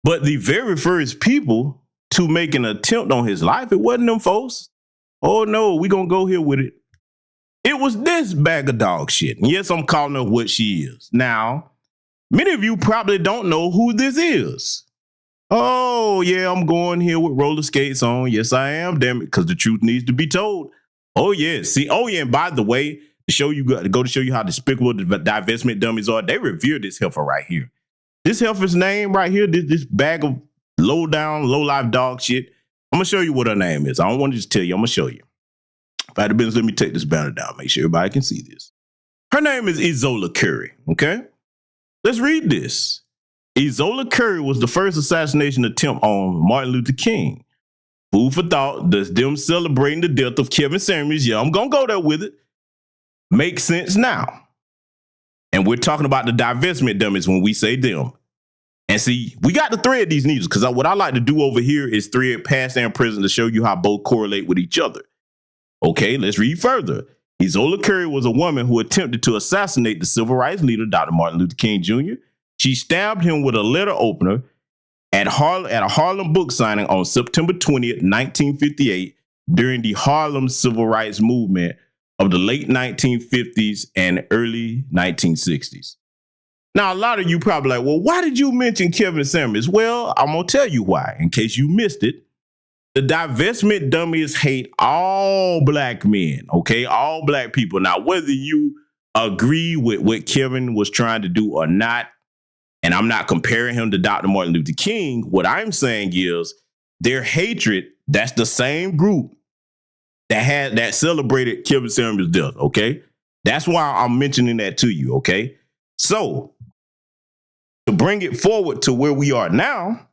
But the very first people to make an attempt on his life, it wasn't them folks. Oh no, we gonna go here with it. It was this bag of dog shit. And yes, I'm calling her what she is. Now, many of you probably don't know who this is. Oh yeah, I'm going here with roller skates on. Yes, I am, damn it, because the truth needs to be told. Oh yeah, see, oh yeah, and by the way, to show you how despicable the divestment dummies are, they revere this heifer right here. This heifer's name right here, this bag of low down, low life dog shit. I'm gonna show you what her name is. I don't want to just tell you. I'm gonna show you. If I had the business, let me take this banner down. Make sure everybody can see this. Her name is Izola Curry. Okay, let's read this. Izola Curry was the first assassination attempt on Martin Luther King. Food for thought. Does them celebrating the death of Kevin Samuels? Yeah, I'm gonna go there with it. Makes sense now. And we're talking about the divestment dummies when we say them. And see, we got to thread these needles because what I like to do over here is thread past and present to show you how both correlate with each other. Okay, let's read further. Izola Curry was a woman who attempted to assassinate the civil rights leader, Dr. Martin Luther King Jr. She stabbed him with a letter opener at a Harlem book signing on September 20th, 1958, during the Harlem Civil Rights Movement of the late 1950s and early 1960s. Now, a lot of you probably like, well, why did you mention Kevin Samuels? Well, I'm going to tell you why, in case you missed it. The divestment dummies hate all black men, okay? All black people. Now, whether you agree with what Kevin was trying to do or not, and I'm not comparing him to Dr. Martin Luther King, what I'm saying is their hatred, that's the same group that celebrated Kevin Samuels' death, okay? That's why I'm mentioning that to you, okay? So, to bring it forward to where we are now,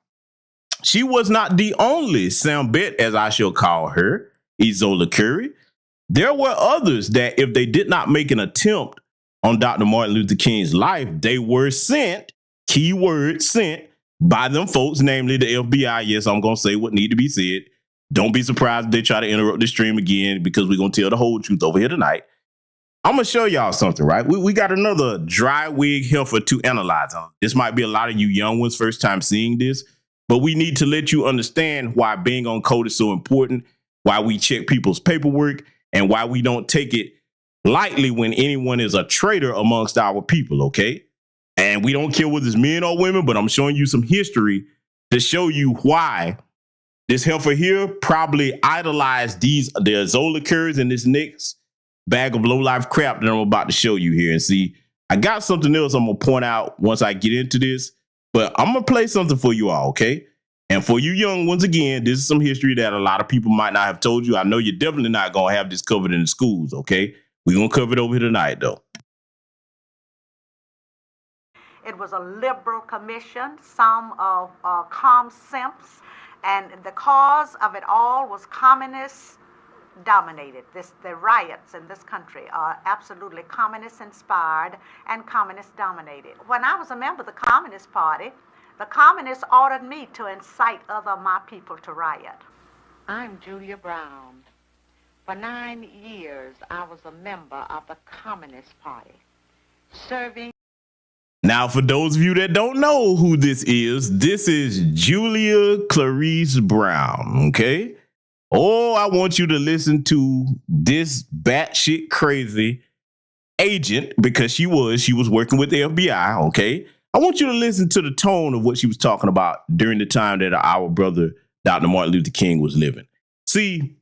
she was not the only Sambette, as I shall call her, Izola Curry. There were others that if they did not make an attempt on Dr. Martin Luther King's life, they were sent, keyword sent, by them folks, namely the FBI. Yes, I'm going to say what need to be said. Don't be surprised if they try to interrupt the stream again because we're going to tell the whole truth over here tonight. I'm going to show y'all something, right? We got another dry wig heifer to analyze on. This might be a lot of you young ones first time seeing this, but we need to let you understand why being on code is so important, why we check people's paperwork, and why we don't take it lightly when anyone is a traitor amongst our people, okay? And we don't care whether it's men or women, but I'm showing you some history to show you why this heifer here probably idolized the Izola Currys in this next bag of low-life crap that I'm about to show you here. And see, I got something else I'm going to point out once I get into this, but I'm going to play something for you all, okay? And for you young ones, again, this is some history that a lot of people might not have told you. I know you're definitely not going to have this covered in the schools, okay? We're going to cover it over here tonight, though. It was a liberal commission, some of calm simps, and the cause of it all was communist dominated. The riots in this country are absolutely communist inspired and communist dominated. When I was a member of the Communist Party, the communists ordered me to incite other my people to riot. I'm Julia Brown. For 9 years, I was a member of the Communist Party, serving. Now, for those of you that don't know who this is Julia Clarice Brown, okay? Oh, I want you to listen to this batshit crazy agent because she was working with the FBI, okay? I want you to listen to the tone of what she was talking about during the time that our brother, Dr. Martin Luther King, was living. See,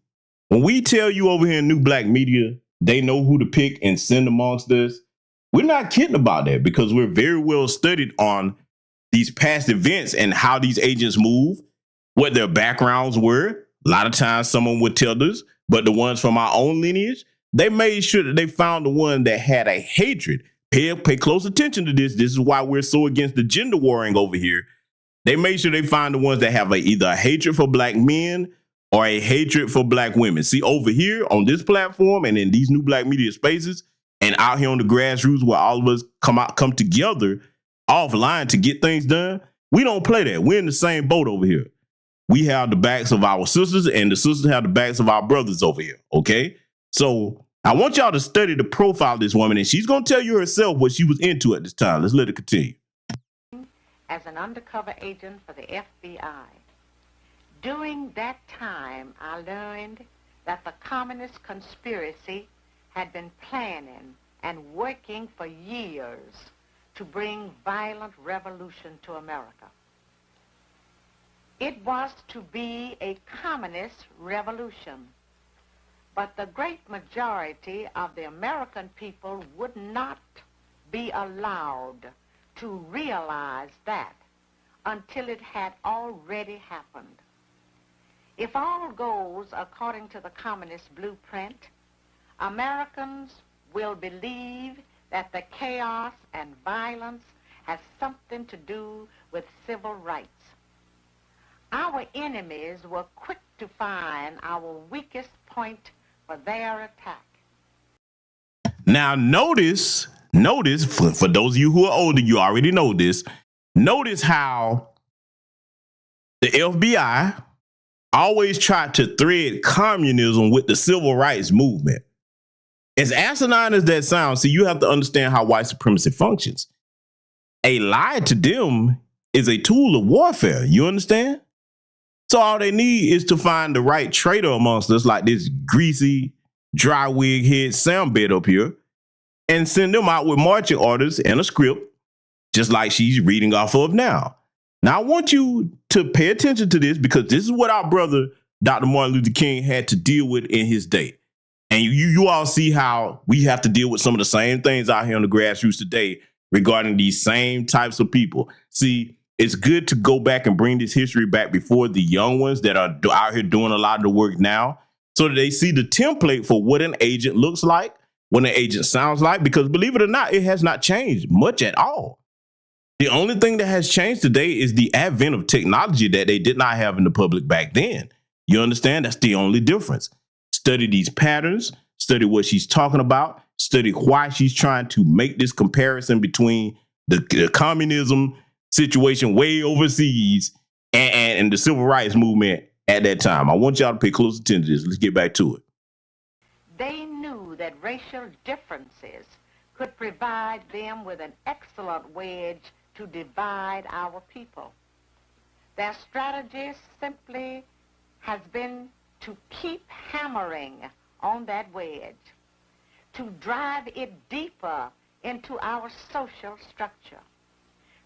when we tell you over here in New Black Media, they know who to pick and send amongst us, we're not kidding about that because we're very well studied on these past events and how these agents move, what their backgrounds were. A lot of times someone would tell us, but the ones from our own lineage, they made sure that they found the one that had a hatred. Pay close attention to this. This is why we're so against the gender warring over here. They made sure they find the ones that have either a hatred for black men or a hatred for black women. See, over here on this platform and in these New Black Media spaces, and out here on the grassroots where all of us come together offline to get things done, we don't play that. We're in the same boat over here. We have the backs of our sisters and the sisters have the backs of our brothers over here, okay? So I want y'all to study the profile of this woman, and she's going to tell you herself what she was into at this time. Let's let it continue. As an undercover agent for the FBI. During that time, I learned that the communist conspiracy had been planning and working for years to bring violent revolution to America. It was to be a communist revolution, but the great majority of the American people would not be allowed to realize that until it had already happened. If all goes according to the communist blueprint, Americans will believe that the chaos and violence has something to do with civil rights. Our enemies were quick to find our weakest point for their attack. Now notice, for those of you who are older, you already know this. Notice how the FBI always tried to thread communism with the civil rights movement. As asinine as that sounds, see, you have to understand how white supremacy functions. A lie to them is a tool of warfare. You understand? So all they need is to find the right traitor amongst us, like this greasy, dry wig head soundbed up here, and send them out with marching orders and a script, just like she's reading off of now. Now, I want you to pay attention to this because this is what our brother, Dr. Martin Luther King, had to deal with in his day. And you all see how we have to deal with some of the same things out here on the grassroots today regarding these same types of people. See, it's good to go back and bring this history back before the young ones that are out here doing a lot of the work now, so that they see the template for what an agent looks like, what an agent sounds like, because believe it or not, it has not changed much at all. The only thing that has changed today is the advent of technology that they did not have in the public back then. You understand? That's the only difference. Study these patterns, study what she's talking about, study why she's trying to make this comparison between the communism situation way overseas and the civil rights movement at that time. I want y'all to pay close attention to this. Let's get back to it. They knew that racial differences could provide them with an excellent wedge to divide our people. Their strategy simply has been to keep hammering on that wedge, to drive it deeper into our social structure,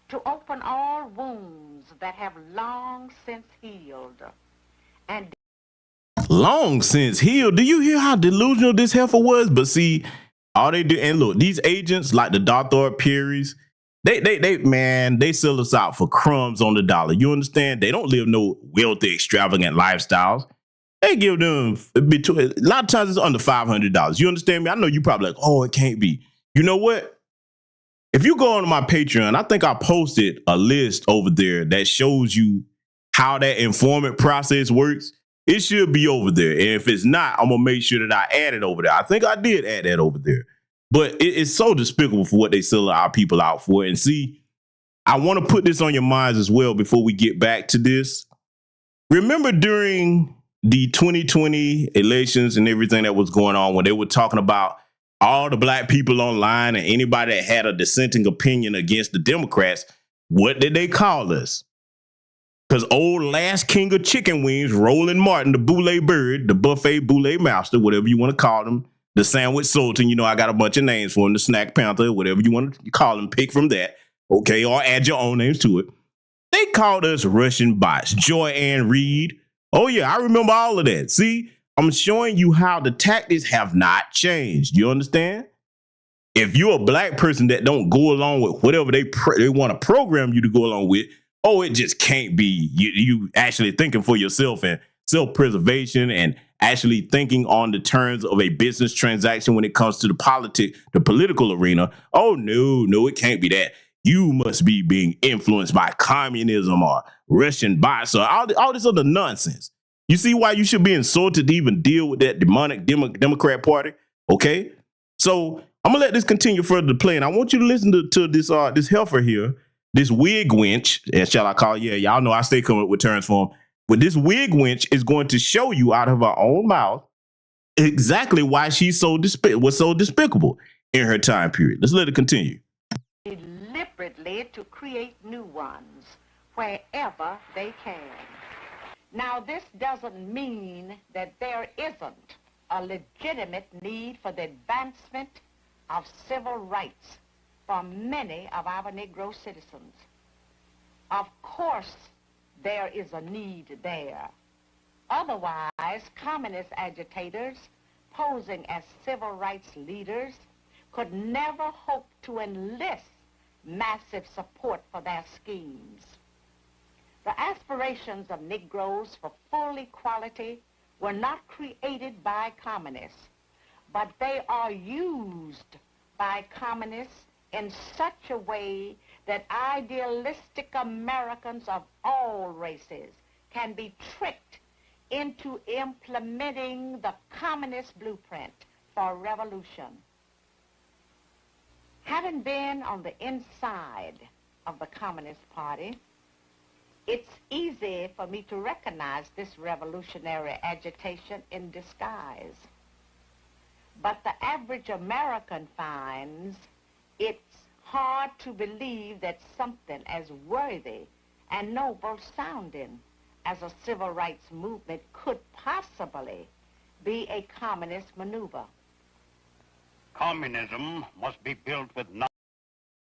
to open all wounds that have long since healed. And long since healed? Do you hear how delusional this heifer was? But see, all they do, and look, these agents like the Dr. Perrys, they sell us out for crumbs on the dollar. You understand? They don't live no wealthy, extravagant lifestyles. They give them between, a lot of times it's under $500. You understand me? I know you probably like, oh, it can't be. You know what? If you go on my Patreon, I think I posted a list over there that shows you how that informant process works. It should be over there. And if it's not, I'm going to make sure that I add it over there. I think I did add that over there. But it's so despicable for what they sell our people out for. And see, I want to put this on your minds as well before we get back to this. Remember during the 2020 elections and everything that was going on when they were talking about all the black people online and anybody that had a dissenting opinion against the Democrats, what did they call us? Because old last king of chicken wings, Roland Martin, the Boule Bird, the buffet Boule Master, whatever you want to call him, the Sandwich Sultan, you know, I got a bunch of names for him, the Snack Panther, whatever you want to call him, pick from that, okay, or add your own names to it. They called us Russian bots, Joy Ann Reid. Oh, yeah, I remember all of that. See, I'm showing you how the tactics have not changed. You understand? If you're a black person that don't go along with whatever they want to program you to go along with, oh, it just can't be you actually thinking for yourself and self-preservation and actually thinking on the terms of a business transaction when it comes to the political arena. Oh, no, it can't be that. You must be being influenced by communism or Russian bots or all this other nonsense. You see why you should be insulted to even deal with that demonic Democrat party? Okay, so I'm gonna let this continue further to play, and I want you to listen to this heifer here, this wig wench, as shall I call it? Yeah, y'all know I stay coming up with terms for him. But this wig wench is going to show you out of her own mouth exactly why she's was so despicable in her time period. Let's let it continue. Deliberately to create new ones wherever they can. Now, this doesn't mean that there isn't a legitimate need for the advancement of civil rights for many of our Negro citizens. Of course, there is a need there. Otherwise, communist agitators posing as civil rights leaders could never hope to enlist massive support for their schemes. The aspirations of Negroes for full equality were not created by communists, but they are used by communists in such a way that idealistic Americans of all races can be tricked into implementing the communist blueprint for revolution. Having been on the inside of the Communist Party, it's easy for me to recognize this revolutionary agitation in disguise. But the average American finds it's hard to believe that something as worthy and noble sounding as a civil rights movement could possibly be a communist maneuver. Communism must be built with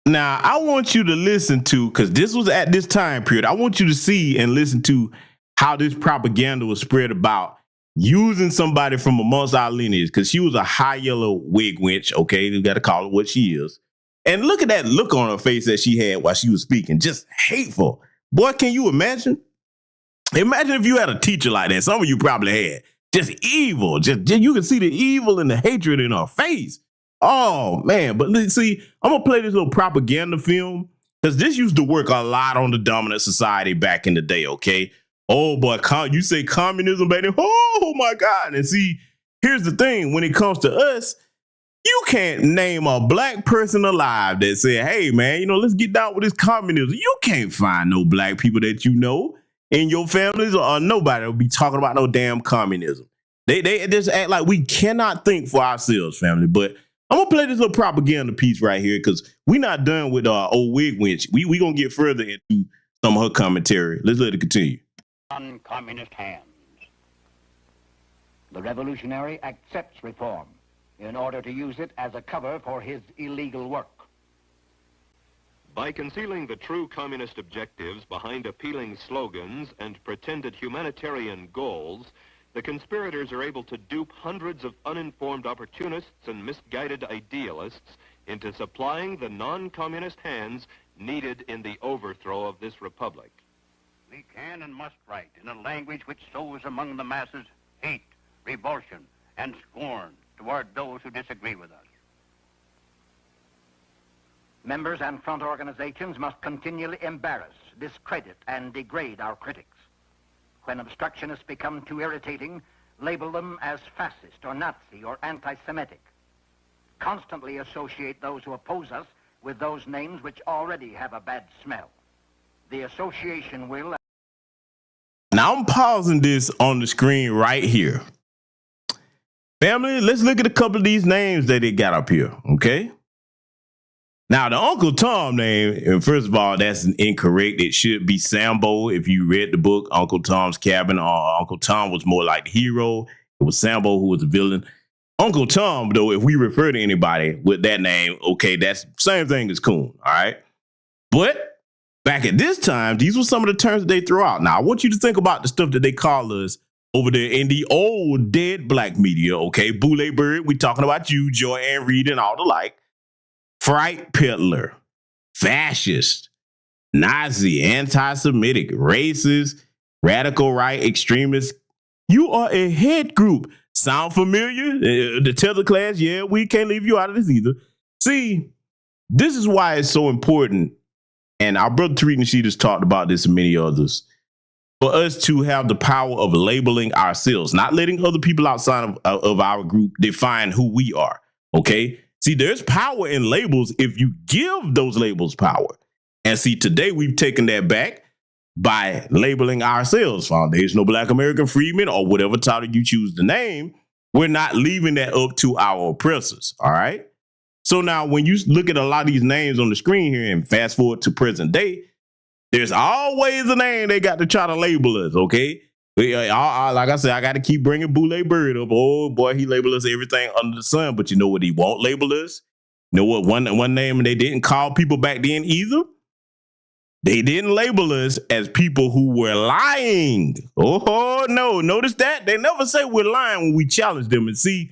Now, I want you to listen to, because this was at this time period, I want you to see and listen to how this propaganda was spread about using somebody from amongst our lineage, because she was a high yellow wig wench, okay? You got to call her what she is. And look at that look on her face that she had while she was speaking. Just hateful. Boy, can you imagine? Imagine if you had a teacher like that. Some of you probably had. Just evil. Just you can see the evil and the hatred in her face. Oh, man. But let's see, I'm going to play this little propaganda film because this used to work a lot on the dominant society back in the day, okay? Oh, boy, you say communism, baby. Oh, my God. And see, here's the thing. When it comes to us, you can't name a black person alive that said, hey, man, you know, let's get down with this communism. You can't find no black people that you know in your families or nobody will be talking about no damn communism. They just act like we cannot think for ourselves, family. But I'm going to play this little propaganda piece right here because we're not done with old wig wench. We going to get further into some of her commentary. Let's let it continue. Noncommunist Hands. The revolutionary accepts reform in order to use it as a cover for his illegal work. By concealing the true communist objectives behind appealing slogans and pretended humanitarian goals, the conspirators are able to dupe hundreds of uninformed opportunists and misguided idealists into supplying the non-communist hands needed in the overthrow of this republic. We can and must write in a language which sows among the masses hate, revulsion, and scorn toward those who disagree with us. Members and front organizations must continually embarrass, discredit, and degrade our critics. When obstructionists become too irritating, label them as fascist or Nazi or anti-Semitic. Constantly associate those who oppose us with those names which already have a bad smell. The association will... Now I'm pausing this on the screen right here. Family, let's look at a couple of these names that they got up here, okay? Now, the Uncle Tom name, and first of all, that's incorrect. It should be Sambo. If you read the book, Uncle Tom's Cabin, Uncle Tom was more like the hero. It was Sambo who was the villain. Uncle Tom, though, if we refer to anybody with that name, okay, that's same thing as Coon, all right? But back at this time, these were some of the terms that they threw out. Now, I want you to think about the stuff that they call us over there in the old dead black media, okay? Boule Bird, we talking about you, Joy Ann Reid, and all the like. Fright peddler, fascist, Nazi, anti-Semitic, racist, radical right, extremist. You are a head group. Sound familiar? The tether class, yeah, we can't leave you out of this either. See, this is why it's so important, and our brother Tariq Nasheed has talked about this and many others, for us to have the power of labeling ourselves, not letting other people outside of our group define who we are, okay? See, there's power in labels if you give those labels power. And see, today we've taken that back by labeling ourselves Foundational Black American Freedmen or whatever title you choose to name. We're not leaving that up to our oppressors, all right? So now when you look at a lot of these names on the screen here and fast forward to present day, there's always a name they got to try to label us, okay? Like I said, I got to keep bringing Boule Bird up. Oh, boy, he labeled us everything under the sun. But you know what he won't label us? You know what? One name they didn't call people back then either? They didn't label us as people who were lying. Oh, no. Notice that? They never say we're lying when we challenge them. And see,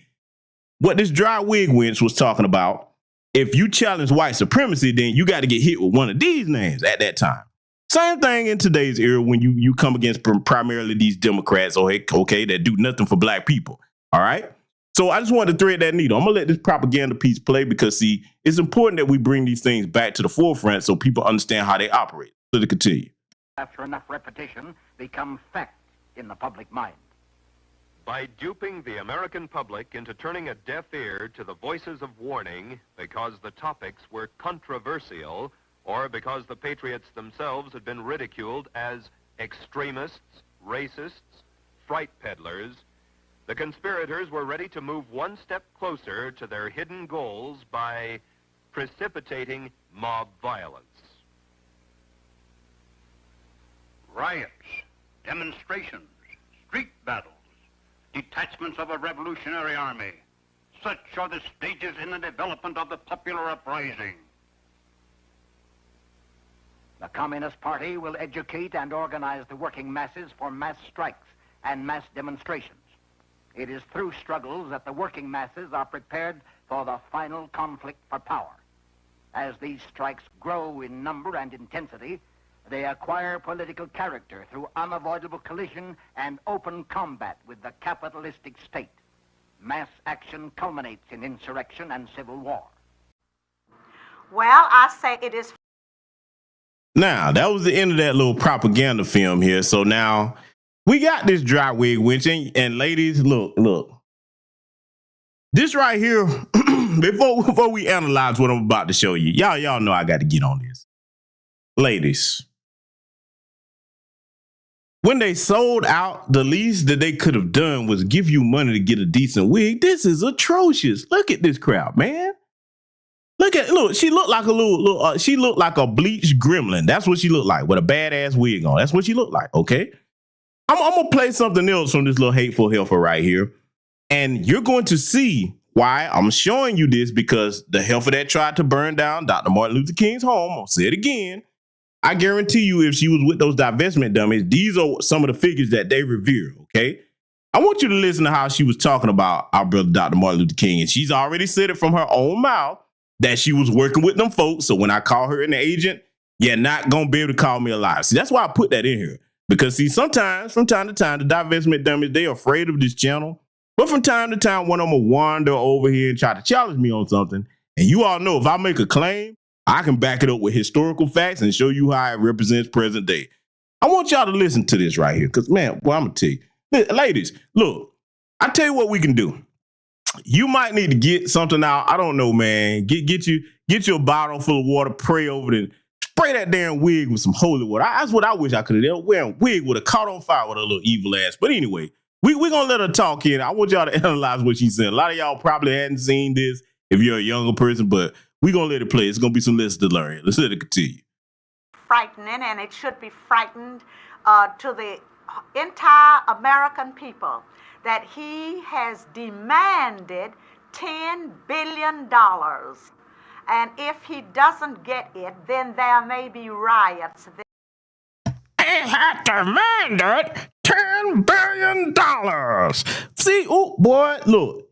what this dry wig wench was talking about if you challenge white supremacy, then you got to get hit with one of these names at that time. Same thing in today's era when you come against primarily these Democrats, okay, that do nothing for black people. All right. So I just wanted to thread that needle. I'm going to let this propaganda piece play because, see, it's important that we bring these things back to the forefront so people understand how they operate. So to continue. After enough repetition, become fact in the public mind. By duping the American public into turning a deaf ear to the voices of warning because the topics were controversial or because the patriots themselves had been ridiculed as extremists, racists, fright peddlers, the conspirators were ready to move one step closer to their hidden goals by precipitating mob violence. Riots, demonstrations, street battles, detachments of a revolutionary army. Such are the stages in the development of the popular uprising. The Communist Party will educate and organize the working masses for mass strikes and mass demonstrations. It is through struggles that the working masses are prepared for the final conflict for power. As these strikes grow in number and intensity, they acquire political character through unavoidable collision and open combat with the capitalistic state. Mass action culminates in insurrection and civil war. Well, I say it is. Now, that was the end of that little propaganda film here. So now we got this dry wig winch. And ladies, look. This right here, before we analyze what I'm about to show you, y'all know I got to get on this. Ladies, when they sold out, the least that they could have done was give you money to get a decent wig. This is atrocious. Look at this crowd, man. Look, she looked like she looked like a bleached gremlin. That's what she looked like with a badass wig on. That's what she looked like, okay? I'm going to play something else from this little hateful heifer right here. And you're going to see why I'm showing you this, because the heifer that tried to burn down Dr. Martin Luther King's home, I'll say it again, I guarantee you if she was with those divestment dummies, these are some of the figures that they revere, okay? I want you to listen to how she was talking about our brother Dr. Martin Luther King, and she's already said it from her own mouth that she was working with them folks, so when I call her an agent, you're not going to be able to call me a liar. See, that's why I put that in here, because, see, sometimes, from time to time, the divestment dummies, they're afraid of this channel, but from time to time, one of them will wander over here and try to challenge me on something, and you all know if I make a claim, I can back it up with historical facts and show you how it represents present day. I want y'all to listen to this right here because, man, well, I'm going to tell you. Ladies, look, I tell you what we can do. You might need to get something out. I don't know, man. Get your bottle full of water, pray over it, and spray that damn wig with some holy water. That's what I wish I could have done. Wearing a wig would have caught on fire with a little evil ass. But anyway, we're going to let her talk here. I want y'all to analyze what she's saying. A lot of y'all probably hadn't seen this if you're a younger person, but we're going to let it play. It's going to be some lessons to learn. Let's let it continue. Frightening, and it should be frightened to the entire American people that he has demanded $10 billion. And if he doesn't get it, then there may be riots. He had demanded $10 billion. See, oh, boy, look.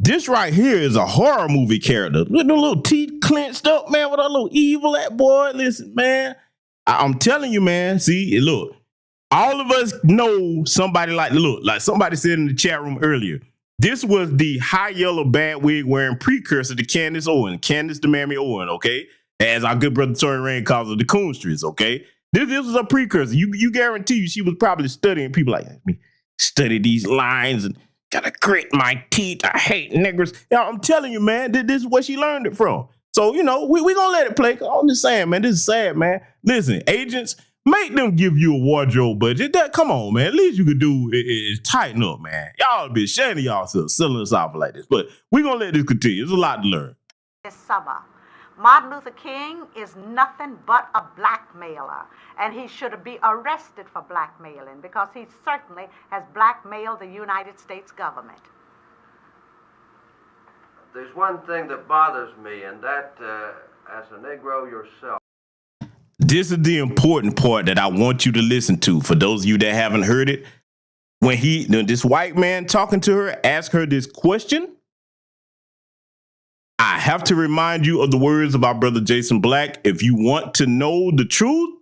This right here is a horror movie character. With the little teeth clenched up, man, with a little evil at boy. Listen, man, I'm telling you, man. See, look, all of us know somebody like somebody said in the chat room earlier. This was the high yellow bad wig wearing precursor to Candace the Mammy Owen, okay? As our good brother Tory Rain calls her, the coonstress, okay? This was a precursor. You guarantee you she was probably studying people like me. Study these lines and gotta grit my teeth. I hate niggers. I'm telling you, man, this is where she learned it from. So, we gonna let it play. I'm just saying, man, this is sad, man. Listen, agents, make them give you a wardrobe budget. Come on, man. At least you could do is tighten up, man. Y'all be ashamed of yourselves selling us off like this. But we gonna let this continue. There's a lot to learn. This summer, Martin Luther King is nothing but a blackmailer, and he should be arrested for blackmailing because he certainly has blackmailed the United States government. There's one thing that bothers me, and that, as a Negro yourself. This is the important part that I want you to listen to. For those of you that haven't heard it, when this white man talking to her, asked her this question, I have to remind you of the words of our brother Jason Black. If you want to know the truth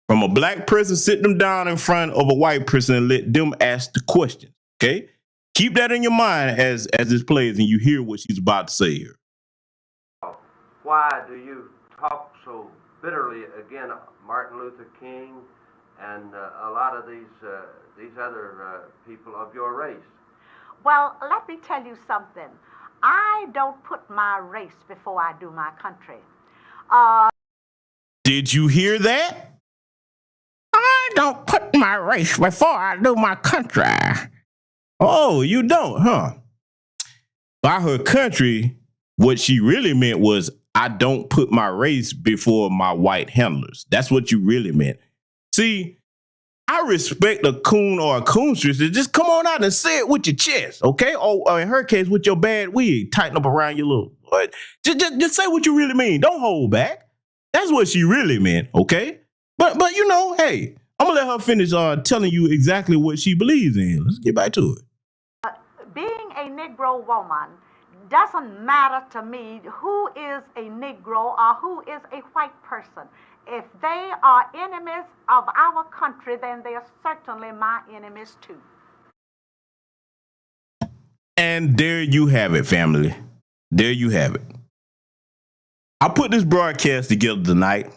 from a black person, sit them down in front of a white person and let them ask the question. Okay? Keep that in your mind as this plays and you hear what she's about to say here. Why do you talk so bitterly against Martin Luther King and a lot of these other people of your race? Well, let me tell you something. I don't put my race before I do my country. Did you hear that? I don't put my race before I do my country. Oh, you don't, huh? By her country, what she really meant was, I don't put my race before my white handlers. That's what you really meant. See, I respect a coon or a coonstress to just come on out and say it with your chest, okay? Or in her case, with your bad wig, tighten up around your little. Just say what you really mean. Don't hold back. That's what she really meant, okay? But you know, hey, I'm gonna let her finish telling you exactly what she believes in. Let's get back to it. Being a Negro woman doesn't matter to me who is a Negro or who is a white person. If they are enemies of our country, then they are certainly my enemies too. And there you have it, family. There you have it. I put this broadcast together tonight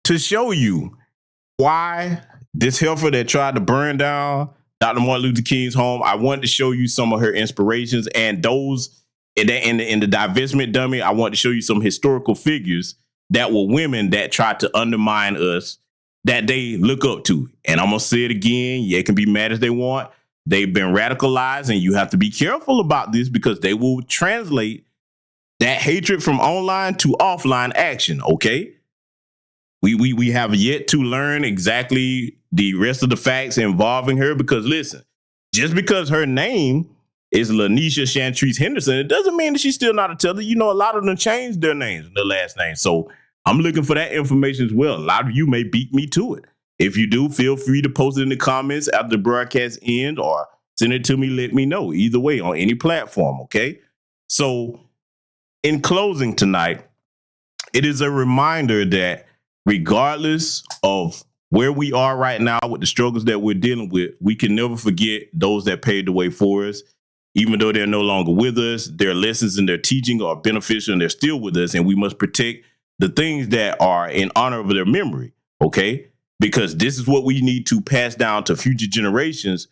to show you why this heifer that tried to burn down Dr. Martin Luther King's home, I wanted to show you some of her inspirations, and those in the divestment dummy, I want to show you some historical figures that were women that tried to undermine us, that they look up to. And I'm going to say it again. They can be mad as they want. They've been radicalized, and you have to be careful about this because they will translate that hatred from online to offline action, okay? We have yet to learn exactly the rest of the facts involving her because, listen, just because her name is Lanisha Chantrice Henderson, it doesn't mean that she's still not a teller. You know, a lot of them changed their names, their last name. So I'm looking for that information as well. A lot of you may beat me to it. If you do, feel free to post it in the comments after the broadcast ends or send it to me, let me know. Either way, on any platform, okay? So in closing tonight, it is a reminder that regardless of where we are right now with the struggles that we're dealing with, we can never forget those that paved the way for us. Even though they're no longer with us, their lessons and their teaching are beneficial and they're still with us. And we must protect the things that are in honor of their memory, okay? Because this is what we need to pass down to future generations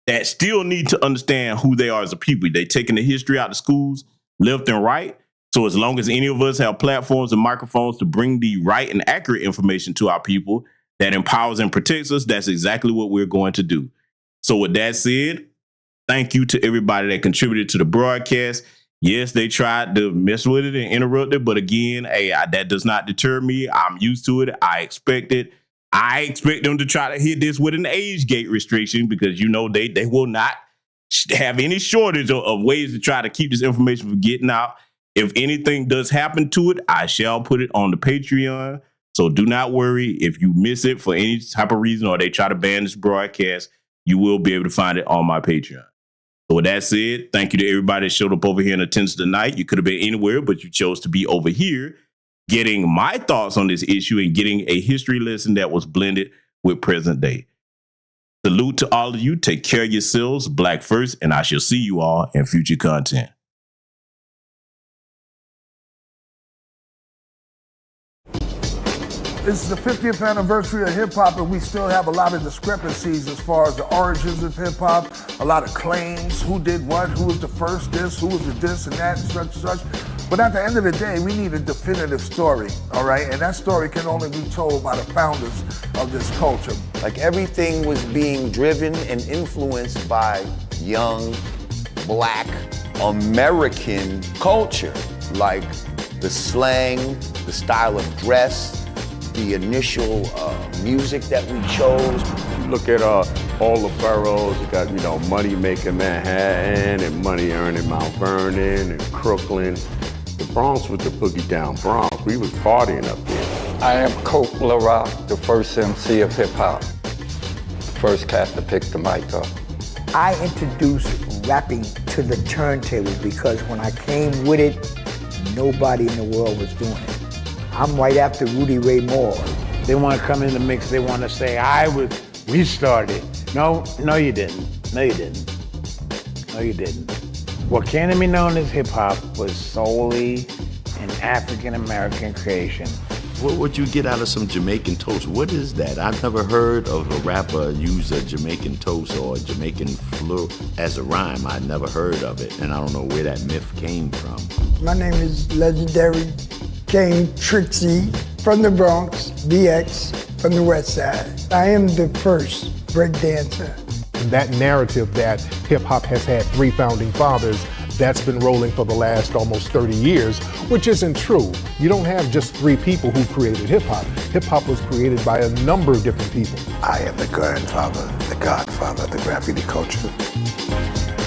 that still need to understand who they are as a people. They're taking the history out of schools left and right. So as long as any of us have platforms and microphones to bring the right and accurate information to our people that empowers and protects us, that's exactly what we're going to do. So with that said, thank you to everybody that contributed to the broadcast. Yes, they tried to mess with it and interrupt it, but again, that does not deter me. I'm used to it. I expect it. I expect them to try to hit this with an age gate restriction because, you know, they will not have any shortage of ways to try to keep this information from getting out. If anything does happen to it, I shall put it on the Patreon. So do not worry. If you miss it for any type of reason or they try to ban this broadcast, you will be able to find it on my Patreon. So with that said, thank you to everybody that showed up over here in attendance tonight. You could have been anywhere, but you chose to be over here getting my thoughts on this issue and getting a history lesson that was blended with present day. Salute to all of you. Take care of yourselves. Black first, and I shall see you all in future content. It's the 50th anniversary of hip-hop, and we still have a lot of discrepancies as far as the origins of hip-hop, a lot of claims, who did what, who was the first this, who was the this and that, and such. But at the end of the day, we need a definitive story, all right? And that story can only be told by the founders of this culture. Like everything was being driven and influenced by young, black, American culture, like the slang, the style of dress, the initial music that we chose. You look at all the boroughs, you got, Money Making Manhattan and Money Earning Mount Vernon and Crooklyn. The Bronx was the boogie down Bronx. We was partying up there. I am Coke LaRock, the first MC of hip hop. First cat to pick the mic up. I introduced rapping to the turntable, because when I came with it, nobody in the world was doing it. I'm right after Rudy Ray Moore. They want to come in the mix, they want to say, we started. No, you didn't. No, you didn't. No, you didn't. What came to be known as hip hop was solely an African American creation. What would you get out of some Jamaican toast? What is that? I've never heard of a rapper use a Jamaican toast or a Jamaican fleur as a rhyme. I never heard of it, and I don't know where that myth came from. My name is legendary King Trixie from the Bronx, BX from the West Side. I am the first break dancer. That narrative that hip-hop has had 3 founding fathers, that's been rolling for the last almost 30 years, which isn't true. You don't have just 3 people who created hip-hop. Hip-hop was created by a number of different people. I am the grandfather, the godfather of the graffiti culture.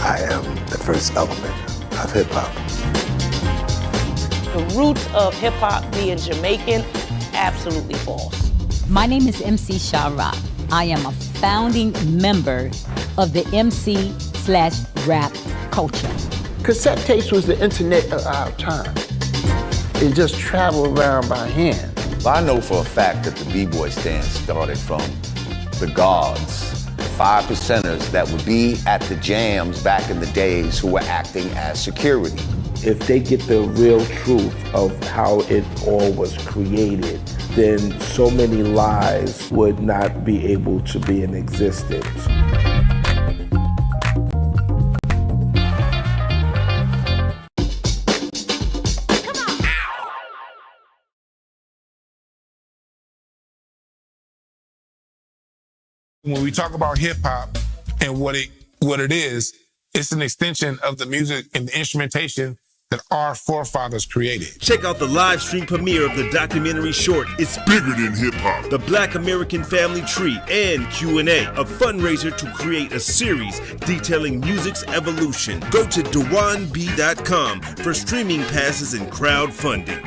I am the first element of hip-hop. The roots of hip-hop being Jamaican, absolutely false. My name is MC Sha-Rock. I am a founding member of the MC/rap culture. Cassette tapes was the internet of our time. It just traveled around by hand. I know for a fact that the B-boy stand started from the guards, the 5%ers that would be at the jams back in the days who were acting as security. If they get the real truth of how it all was created, then so many lies would not be able to be in existence. When we talk about hip hop and what it is, it's an extension of the music and the instrumentation that our forefathers created. Check out the live stream premiere of the documentary short, It's Bigger Than Hip Hop, The Black American Family Tree, and Q&A, a fundraiser to create a series detailing music's evolution. Go to DewanB.com for streaming passes and crowdfunding.